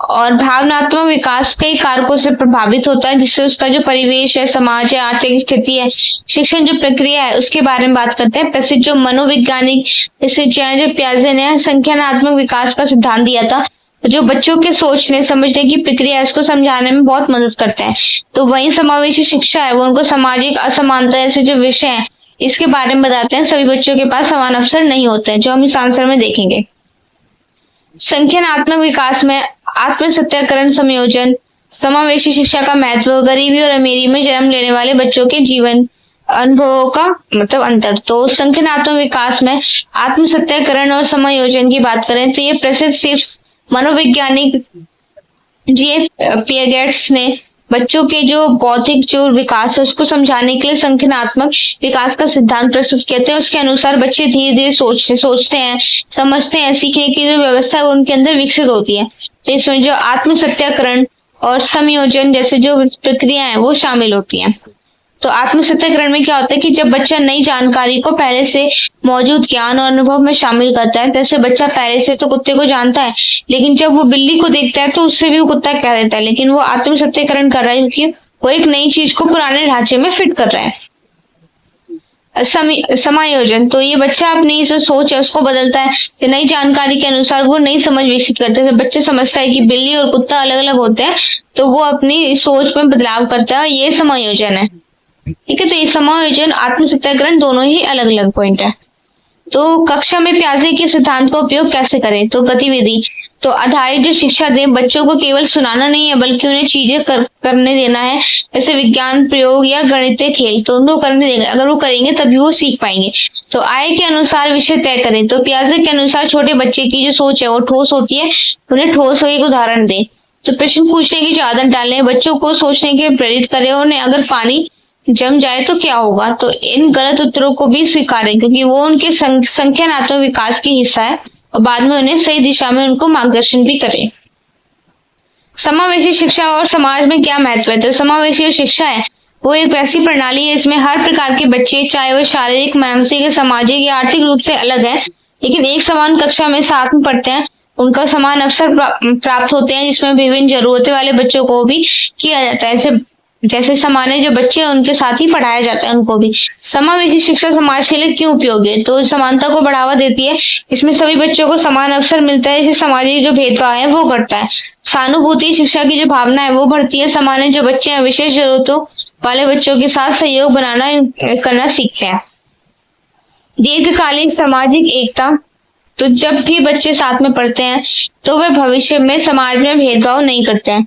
और भावनात्मक विकास कई कारकों से प्रभावित होता है जिससे उसका जो परिवेश है, समाज है, आर्थिक स्थिति है, शिक्षण जो प्रक्रिया है उसके बारे में बात करते हैं। प्रसिद्ध जो मनोवैज्ञानिक जैसे जो पियाजे ने संख्यात्मक विकास का सिद्धांत दिया था जो बच्चों के सोचने समझने की प्रक्रिया है उसको समझाने में बहुत मदद करते हैं। तो वही समावेशी शिक्षा है वो उनको सामाजिक असमानता जैसे जो विषय है इसके बारे में बताते हैं। सभी बच्चों के पास समान अवसर नहीं होते हैं, जो हम इस आंसर में देखेंगे। संख्यात्मक विकास में आत्म सत्याकरण, समयोजन, समावेशी शिक्षा का महत्व, गरीबी और अमीरी में जन्म लेने वाले बच्चों के जीवन अनुभवों का मतलब अंतर। तो संख्यात्मक विकास में आत्म सत्याकरण और समायोजन की बात करें तो ये प्रसिद्ध सिर्फ मनोवैज्ञानिक J.F. पियागेट्स ने बच्चों के जो बौद्धिक जो विकास है उसको समझाने के लिए संख्यात्मक विकास का सिद्धांत प्रस्तुत किया था। उसके अनुसार बच्चे धीरे धीरे सोचते हैं, समझते हैं, सीखने की जो व्यवस्था है वो उनके अंदर विकसित होती है। तो इसमें जो आत्म सत्याकरण और समयोजन जैसे जो प्रक्रिया है वो शामिल होती हैं। तो आत्म सत्याकरण में क्या होता है कि जब बच्चा नई जानकारी को पहले से मौजूद ज्ञान और अनुभव में शामिल करता है, जैसे बच्चा पहले से तो कुत्ते को जानता है, लेकिन जब वो बिल्ली को देखता है तो उससे भी वो कुत्ता कह देता है, लेकिन वो आत्म सत्याकरण कर रहा है क्योंकि वो एक नई चीज को पुराने ढांचे में फिट कर रहा है। समायोजन, तो ये बच्चा अपनी जो सोच है उसको बदलता है, तो नई जानकारी के अनुसार वो नई समझ विकसित करता है। जब बच्चा समझता है कि बिल्ली और कुत्ता अलग अलग होते हैं तो वो अपनी सोच में बदलाव करता है, ये समायोजन है। ठीक है, तो ये समायोजन आत्म सत्याकरण दोनों ही अलग अलग पॉइंट है। तो कक्षा में प्याजे के सिद्धांत का उपयोग कैसे करें? तो गतिविधि तो आधारित जो शिक्षा दें, बच्चों को केवल सुनाना नहीं है बल्कि उन्हें चीजें करने देना है, जैसे विज्ञान प्रयोग या गणितीय खेल, तो उनको करने देंगे। अगर वो करेंगे तभी वो सीख पाएंगे। तो आय के अनुसार विषय तय करें। तो प्याजे के अनुसार छोटे बच्चे की जो सोच है वो ठोस होती है, उन्हें ठोस एक उदाहरण दे। तो प्रश्न पूछने की जो आदत डालें, बच्चों को सोचने के प्रेरित करें। उन्हें अगर पानी जम जाए तो क्या होगा, तो इन गलत उत्तरों को भी स्वीकारें क्योंकि वो उनके संख्यात्मक विकास की हिस्सा है, और बाद में उन्हें सही दिशा में उनको मार्गदर्शन भी करें। समावेशी शिक्षा और समाज में क्या महत्व है? तो समावेशी शिक्षा है वो एक वैसी प्रणाली है इसमें हर प्रकार के बच्चे, चाहे वो शारीरिक, मानसिक, सामाजिक या आर्थिक रूप से अलग है, लेकिन एक समान कक्षा में साथ में पढ़ते हैं, उनका समान अवसर प्राप्त होते हैं, जिसमें विभिन्न जरूरतें वाले बच्चों को भी किया जाता है। जैसे सामान्य जो बच्चे हैं उनके साथ ही पढ़ाया जाता है उनको भी। समावेशी शिक्षा समाज के लिए क्यों उपयोगी है? तो समानता को बढ़ावा देती है, इसमें सभी बच्चों को समान अवसर मिलता है, इससे सामाजिक जो भेदभाव है वो घटता है। सहानुभूति शिक्षा की जो भावना है वो बढ़ती है, सामान्य जो बच्चे हैं विशेष जरूरतों वाले बच्चों के साथ सहयोग करना सीखते हैं। दीर्घकालीन सामाजिक एकता, तो जब भी बच्चे साथ में पढ़ते हैं तो वे भविष्य में समाज में भेदभाव नहीं करते हैं।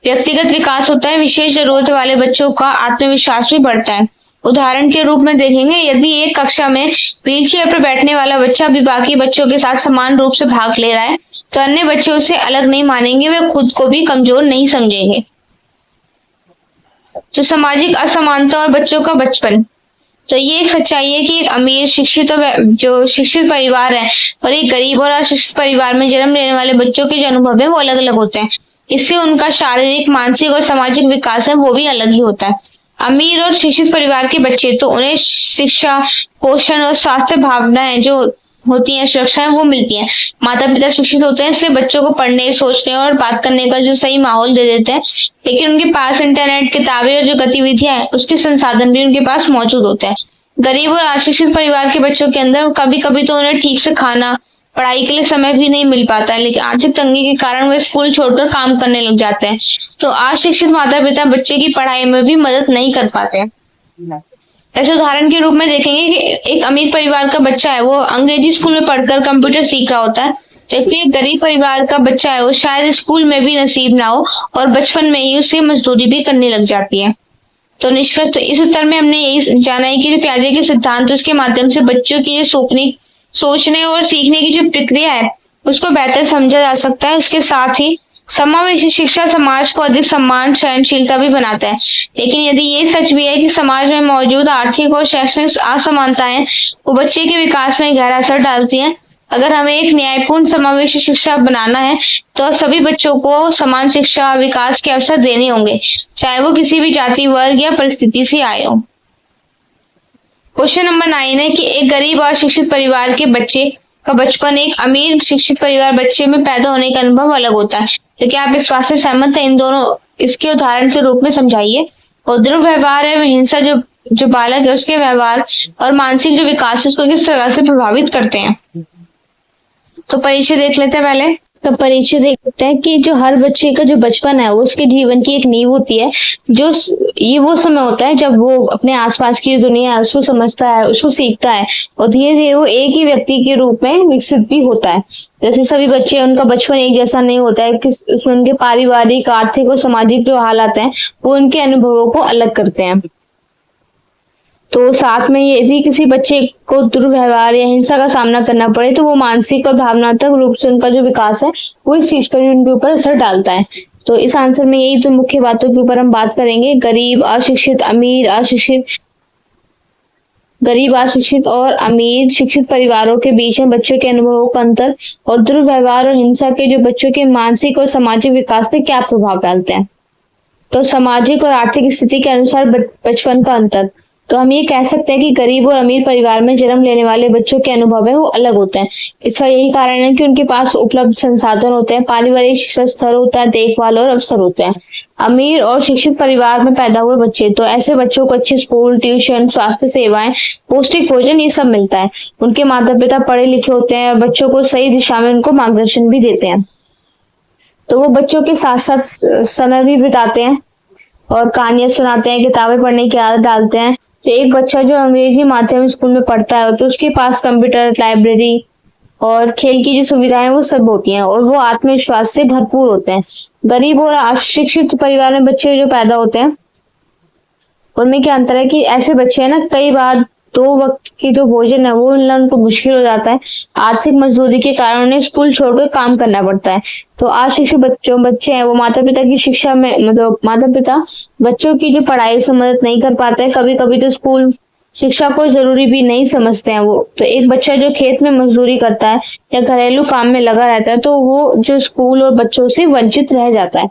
व्यक्तिगत विकास होता है, विशेष जरूरत वाले बच्चों का आत्मविश्वास भी बढ़ता है। उदाहरण के रूप में देखेंगे, यदि एक कक्षा में व्हीलचेयर पर बैठने वाला बच्चा भी बाकी बच्चों के साथ समान रूप से भाग ले रहा है तो अन्य बच्चे उसे अलग नहीं मानेंगे, वे खुद को भी कमजोर नहीं समझेंगे। तो सामाजिक असमानता और बच्चों का बचपन, तो ये एक सच्चाई है कि एक अमीर शिक्षित जो शिक्षित परिवार है और एक गरीब और अशिक्षित परिवार में जन्म लेने वाले बच्चों के जो अनुभव है वो अलग अलग होते हैं। इससे उनका शारीरिक, मानसिक और सामाजिक विकास है वो भी अलग ही होता है। अमीर और शिक्षित परिवार के बच्चे तो उन्हें शिक्षा, पोषण और स्वास्थ्य भावनाएं जो होती हैं, सुरक्षाएं वो मिलती हैं। माता पिता शिक्षित होते हैं इसलिए बच्चों को पढ़ने, सोचने और बात करने का जो सही माहौल दे देते हैं, लेकिन उनके पास इंटरनेट, किताबें और जो गतिविधियां हैं उसके संसाधन भी उनके पास मौजूद होते हैं। गरीब और अशिक्षित परिवार के बच्चों के अंदर कभी कभी तो उन्हें ठीक से खाना, पढ़ाई के लिए समय भी नहीं मिल पाता है, लेकिन आर्थिक तंगी के कारण वे स्कूल छोड़कर काम करने लग जाते हैं। तो अशिक्षित माता पिता बच्चे की पढ़ाई में भी मदद नहीं कर पाते। ऐसे उदाहरण के रूप में देखेंगे कि एक अमीर परिवार का बच्चा है वो अंग्रेजी स्कूल में पढ़कर कंप्यूटर सीख रहा होता है, जबकि एक गरीब परिवार का बच्चा है वो शायद स्कूल में भी नसीब ना हो और बचपन में ही उसे मजदूरी भी करने लग जाती है। तो निष्कर्ष, तो इस उत्तर में हमने यही जाना है कि जो प्याजे के सिद्धांत उसके माध्यम से बच्चों की जो सोचने और सीखने की जो प्रक्रिया है उसको बेहतर समझा जा सकता है। उसके साथ ही समावेशी शिक्षा समाज को अधिक सम्मान, सहनशीलता भी बनाता है। लेकिन यदि ये सच भी है कि समाज में मौजूद आर्थिक और शैक्षणिक असमानताएं वो बच्चे के विकास में गहरा असर डालती हैं, अगर हमें एक न्यायपूर्ण समावेशी शिक्षा बनाना है तो सभी बच्चों को समान शिक्षा, विकास के अवसर देने होंगे, चाहे वो किसी भी जाति, वर्ग या परिस्थिति से आए हो। क्वेश्चन नंबर 9 है कि एक गरीब और शिक्षित परिवार के बच्चे का बचपन एक अमीर शिक्षित परिवार बच्चे में पैदा होने का अनुभव अलग होता है। तो क्या आप इस बात से सहमत हैं? इन दोनों इसके उदाहरण के रूप में समझाइए। और दुर्व्यवहार है हिंसा जो बालक है उसके व्यवहार और मानसिक जो विकास है उसको किस तरह से प्रभावित करते हैं। तो परिचय देख लेते हैं पहले। का परिचय देख सकते हैं कि जो हर बच्चे का जो बचपन है वो उसके जीवन की एक नींव होती है। जो ये वो समय होता है जब वो अपने आसपास की जो दुनिया है उसको समझता है, उसको सीखता है और धीरे धीरे वो एक ही व्यक्ति के रूप में विकसित भी होता है। जैसे सभी बच्चे, उनका बचपन एक जैसा नहीं होता है कि उसमें उनके पारिवारिक, आर्थिक और सामाजिक जो हालात हैं वो उनके अनुभवों को अलग करते हैं। तो साथ में यदि किसी बच्चे को दुर्व्यवहार या हिंसा का सामना करना पड़े तो वो मानसिक और भावनात्मक रूप से उनका जो विकास है वो इस चीज पर भी उनके ऊपर असर डालता है। तो इस आंसर में यही तो मुख्य बातों के ऊपर हम बात करेंगे। गरीब, अशिक्षित और अमीर शिक्षित परिवारों के बीच में बच्चों के अनुभवों का अंतर और दुर्व्यवहार और हिंसा के जो बच्चों के मानसिक और सामाजिक विकास पे क्या प्रभाव डालते हैं। तो सामाजिक और आर्थिक स्थिति के अनुसार बचपन का अंतर। तो हम ये कह सकते हैं कि गरीब और अमीर परिवार में जन्म लेने वाले बच्चों के अनुभव है वो अलग होते हैं। इसका यही कारण है कि उनके पास उपलब्ध संसाधन होते हैं, पारिवारिक शिक्षा स्तर होता है, देखभाल और अवसर होते हैं। अमीर और शिक्षित परिवार में पैदा हुए बच्चे, तो ऐसे बच्चों को अच्छे स्कूल, ट्यूशन, स्वास्थ्य सेवाएं, पौष्टिक भोजन ये सब मिलता है। उनके माता पिता पढ़े लिखे होते हैं और बच्चों को सही दिशा में उनको मार्गदर्शन भी देते हैं। तो वो बच्चों के साथ साथ समय भी बिताते हैं और कहानियां सुनाते हैं, किताबें पढ़ने की आदत डालते हैं। तो एक बच्चा जो अंग्रेजी माध्यम स्कूल में पढ़ता है तो उसके पास कंप्यूटर, लाइब्रेरी और खेल की जो सुविधाएं वो सब होती हैं और वो आत्मविश्वास से भरपूर होते हैं। गरीब और अशिक्षित परिवार में बच्चे जो पैदा होते हैं उनमें क्या अंतर है कि ऐसे बच्चे हैं ना, कई बार 2 वक्त की जो भोजन है वो उनको मुश्किल हो जाता है। आर्थिक मजदूरी के कारण उन्हें स्कूल छोड़कर काम करना पड़ता है। तो अशिक्षित बच्चे हैं वो माता पिता की शिक्षा में, मतलब माता पिता बच्चों की जो पढ़ाई से मदद नहीं कर पाते हैं। कभी कभी तो स्कूल शिक्षा को जरूरी भी नहीं समझते हैं वो। तो एक बच्चा जो खेत में मजदूरी करता है या घरेलू काम में लगा रहता है तो वो जो स्कूल और बच्चों से वंचित रह जाता है।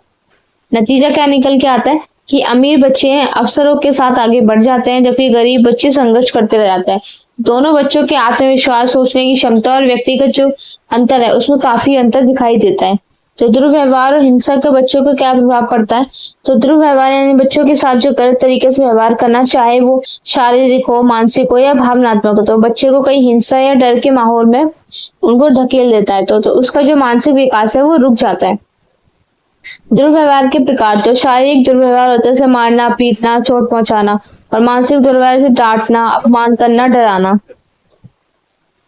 नतीजा क्या निकल के आता है कि अमीर बच्चे अवसरों के साथ आगे बढ़ जाते हैं जबकि गरीब बच्चे संघर्ष करते रह जाते हैं। दोनों बच्चों के आत्मविश्वास, सोचने की क्षमता और व्यक्तिगत जो अंतर है उसमें काफी अंतर दिखाई देता है। तो दुर्व्यवहार और हिंसा का बच्चों को क्या प्रभाव पड़ता है। तो दुर्व्यवहार यानी बच्चों के साथ जो गलत तरीके से व्यवहार करना, चाहे वो शारीरिक हो, मानसिक हो या भावनात्मक हो, तो बच्चे को कई हिंसा या डर के माहौल में उनको ढकेल देता है। तो उसका जो मानसिक विकास है वो रुक जाता है। दुर्व्यवहार के प्रकार, तो शारीरिक दुर्व्यवहार होता है जैसे मारना, पीटना, चोट पहुंचाना, और मानसिक दुर्व्यवहार से डांटना, अपमान करना, डराना।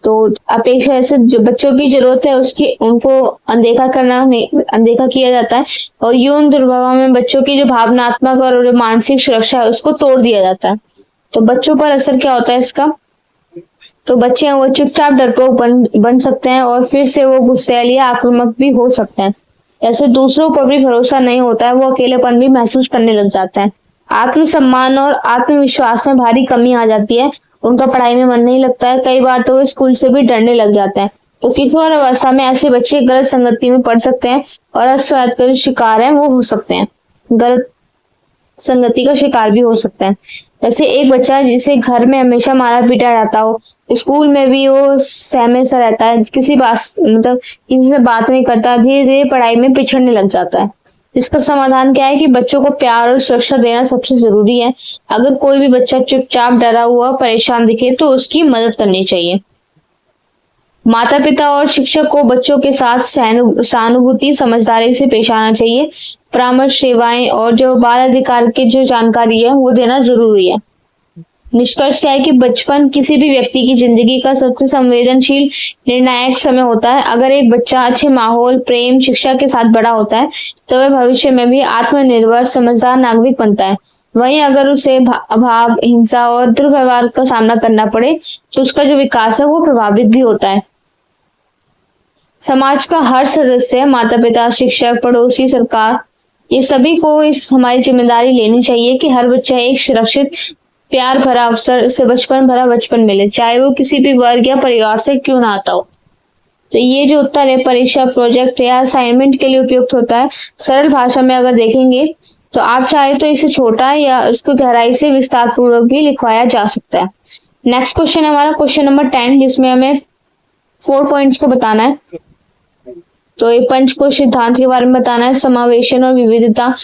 तो अपेक्षा ऐसे जो बच्चों की जरूरत है उसकी उनको अनदेखा किया जाता है और यौन दुर्व्यवहार में बच्चों की जो भावनात्मक और जो मानसिक सुरक्षा है उसको तोड़ दिया जाता है। तो बच्चों पर असर क्या होता है इसका। तो बच्चे हैं वो चुपचाप डरपोक बन सकते हैं और फिर से वो गुस्सैल या आक्रामक भी हो सकते हैं। ऐसे दूसरों पर भी भरोसा नहीं होता है, वो अकेलेपन भी महसूस करने लग जाता है। आत्मसम्मान और आत्मविश्वास में भारी कमी आ जाती है, उनका पढ़ाई में मन नहीं लगता है, कई बार तो वो स्कूल से भी डरने लग जाते हैं। तो किशोर अवस्था में ऐसे बच्चे गलत संगति में पड़ सकते हैं और अस्वास्थ्य का जो शिकार है वो हो सकते हैं, गलत संगति का शिकार भी हो सकते हैं। जैसे एक बच्चा जिसे घर में हमेशा मारा पीटा जाता हो, स्कूल में भी वो सहमे सा रहता है, किसी से बात नहीं करता, धीरे धीरे पढ़ाई में पिछड़ने लग जाता है। इसका समाधान क्या है कि बच्चों को प्यार और सुरक्षा देना सबसे जरूरी है। अगर कोई भी बच्चा चुपचाप डरा हुआ परेशान दिखे तो उसकी मदद करनी चाहिए। माता पिता और शिक्षक को बच्चों के साथ सहानुभूति, समझदारी से पेश आना चाहिए। परामर्श सेवाएं और जो बाल अधिकार की जो जानकारी है वो देना जरूरी है। निष्कर्ष क्या है कि बचपन किसी भी व्यक्ति की जिंदगी का सबसे संवेदनशील निर्णायक समय होता है। अगर एक बच्चा अच्छे माहौल, प्रेम, शिक्षा के साथ बड़ा होता है तो वह भविष्य में भी आत्मनिर्भर, समझदार नागरिक बनता है। वहीं अगर उसे अभाव, हिंसा और दुर्व्यवहार का सामना करना पड़े तो उसका जो विकास है वो प्रभावित भी होता है। समाज का हर सदस्य, माता पिता, शिक्षक, पड़ोसी, सरकार, ये सभी को इस हमारी जिम्मेदारी लेनी चाहिए कि हर बच्चा एक सुरक्षित, प्यार भरा अवसर से भरा बचपन मिले, चाहे वो किसी भी वर्ग या परिवार से क्यों ना आता हो। तो ये जो उत्तर है परीक्षा, प्रोजेक्ट या असाइनमेंट के लिए उपयुक्त होता है। सरल भाषा में अगर देखेंगे तो आप चाहे तो इसे छोटा या उसको गहराई से विस्तार पूर्वक भी लिखवाया जा सकता है। नेक्स्ट क्वेश्चन है हमारा क्वेश्चन नंबर 10, जिसमें हमें 4 पॉइंट्स को बताना है। तो ये पंचकोश सिद्धांत के बारे में बताना है, समावेशन और विविधता,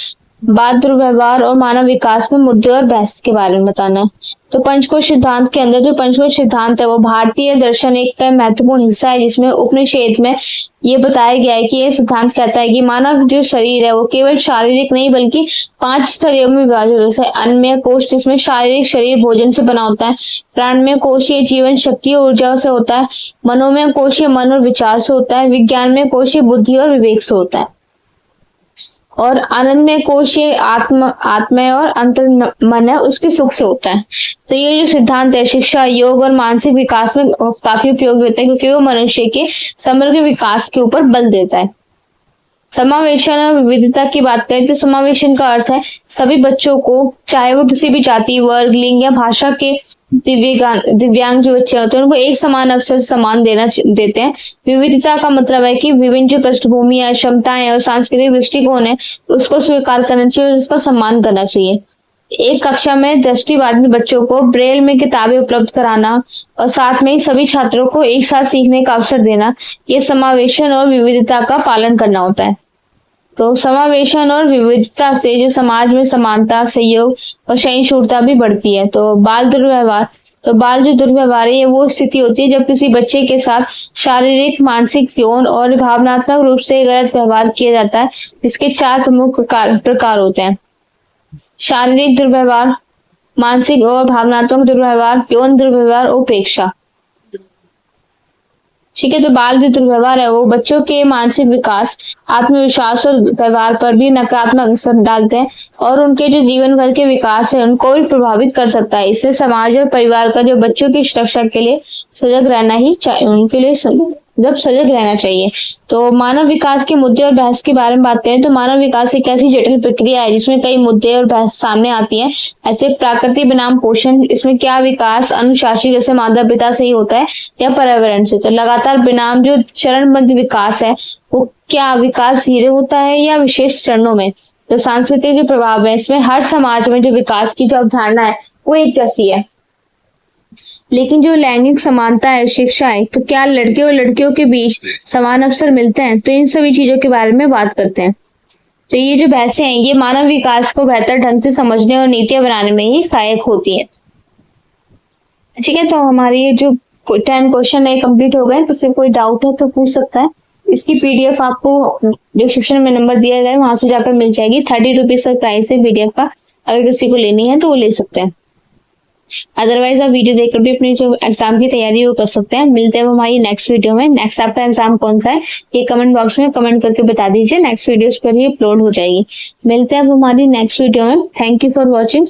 बाल दुर्व्यवहार और मानव विकास में मुद्दे और बहस के बारे में बताना है। तो पंचकोश सिद्धांत के अंदर जो पंचकोश सिद्धांत है वो भारतीय दर्शन एक का महत्वपूर्ण हिस्सा है, जिसमें उपनिषद में ये बताया गया है कि ये सिद्धांत कहता है कि मानव जो शरीर है वो केवल शारीरिक नहीं बल्कि 5 स्तरों में विभाजित होता है। अन्नमय कोश जिसमें शारीरिक शरीर भोजन से बना होता है, प्राणमय कोश ये जीवन शक्ति और ऊर्जा से होता है, मनोमय कोश ये मन और विचार से होता है, विज्ञानमय कोश ये बुद्धि और विवेक से होता है, और आनंदमय कोश ये आत्मा और अंतर मन है उसके सुख से होता है। तो ये जो सिद्धांत है शिक्षा, योग और मानसिक विकास में काफी उपयोगी होता है, क्योंकि वो मनुष्य के समग्र विकास के ऊपर बल देता है। समावेशन और विविधता की बात करें तो समावेशन का अर्थ है सभी बच्चों को, चाहे वो किसी भी जाति, वर्ग, लिंग या भाषा के दिव्यांग जो बच्चे होते हैं उनको एक समान अवसर समान देते हैं। विविधता का मतलब है कि विभिन्न जो पृष्ठभूमि है, क्षमताएं और सांस्कृतिक दृष्टिकोण है उसको स्वीकार करना चाहिए और उसका सम्मान करना चाहिए। एक कक्षा में दृष्टिबाधित बच्चों को ब्रेल में किताबें उपलब्ध कराना और साथ में ही सभी छात्रों को एक साथ सीखने का अवसर देना, ये समावेशन और विविधता का पालन करना होता है। तो समावेशन और विविधता से जो समाज में समानता, सहयोग और सहिष्णुता भी बढ़ती है। तो बाल दुर्व्यवहार, तो बाल जो दुर्व्यवहार है वो स्थिति होती है जब किसी बच्चे के साथ शारीरिक, मानसिक, यौन और भावनात्मक रूप से गलत व्यवहार किया जाता है, जिसके 4 प्रमुख प्रकार होते हैं। शारीरिक दुर्व्यवहार, मानसिक और भावनात्मक दुर्व्यवहार, यौन दुर्व्यवहार और उपेक्षा। ठीक है, तो बाल जो दुर्व्यवहार है वो बच्चों के मानसिक विकास, आत्मविश्वास और व्यवहार पर भी नकारात्मक असर डालते हैं और उनके जो जीवन भर के विकास है उनको भी प्रभावित कर सकता है। इसलिए समाज और परिवार का जो बच्चों की सुरक्षा के लिए सजग रहना ही चाहिए, उनके लिए सजग रहना चाहिए। तो मानव विकास के मुद्दे और बहस के बारे में बात करें तो मानव विकास एक ऐसी जटिल प्रक्रिया है जिसमें कई मुद्दे और बहस सामने आती है। ऐसे प्रकृति बनाम पोषण, इसमें क्या विकास अनुशासित जैसे माता पिता से ही होता है या पर्यावरण से। तो लगातार बनाम जो चरणबद्ध विकास है वो क्या विकास धीरे होता है या विशेष चरणों में। जो सांस्कृतिक जो प्रभाव है इसमें हर समाज में जो विकास की जो अवधारणा है वो एक जैसी है, लेकिन जो लैंगिक समानता है, शिक्षा है, तो क्या लड़के और लड़कियों के बीच समान अवसर मिलते हैं। तो इन सभी चीजों के बारे में बात करते हैं। तो ये जो बहसें हैं ये मानव विकास को बेहतर ढंग से समझने और नीतियां बनाने में ही सहायक होती है। ठीक है, तो हमारी ये जो 10 क्वेश्चन है कंप्लीट हो गए। किसी कोई डाउट है तो पूछ सकता है। इसकी पीडीएफ आपको डिस्क्रिप्शन में नंबर दिया गया है, वहां से जाकर मिल जाएगी। 30 रुपीज का प्राइस है पीडीएफ का। अगर किसी को लेनी है तो वो ले सकते हैं, अदरवाइज आप वीडियो देखकर भी अपनी जो एग्जाम की तैयारी वो कर सकते हैं। मिलते हैं हमारी नेक्स्ट वीडियो में। नेक्स्ट आपका एग्जाम कौन सा है ये कमेंट बॉक्स में कमेंट करके बता दीजिए, नेक्स्ट वीडियोस पर ही अपलोड हो जाएगी। मिलते हैं अब हमारी नेक्स्ट वीडियो में। Thank you for watching.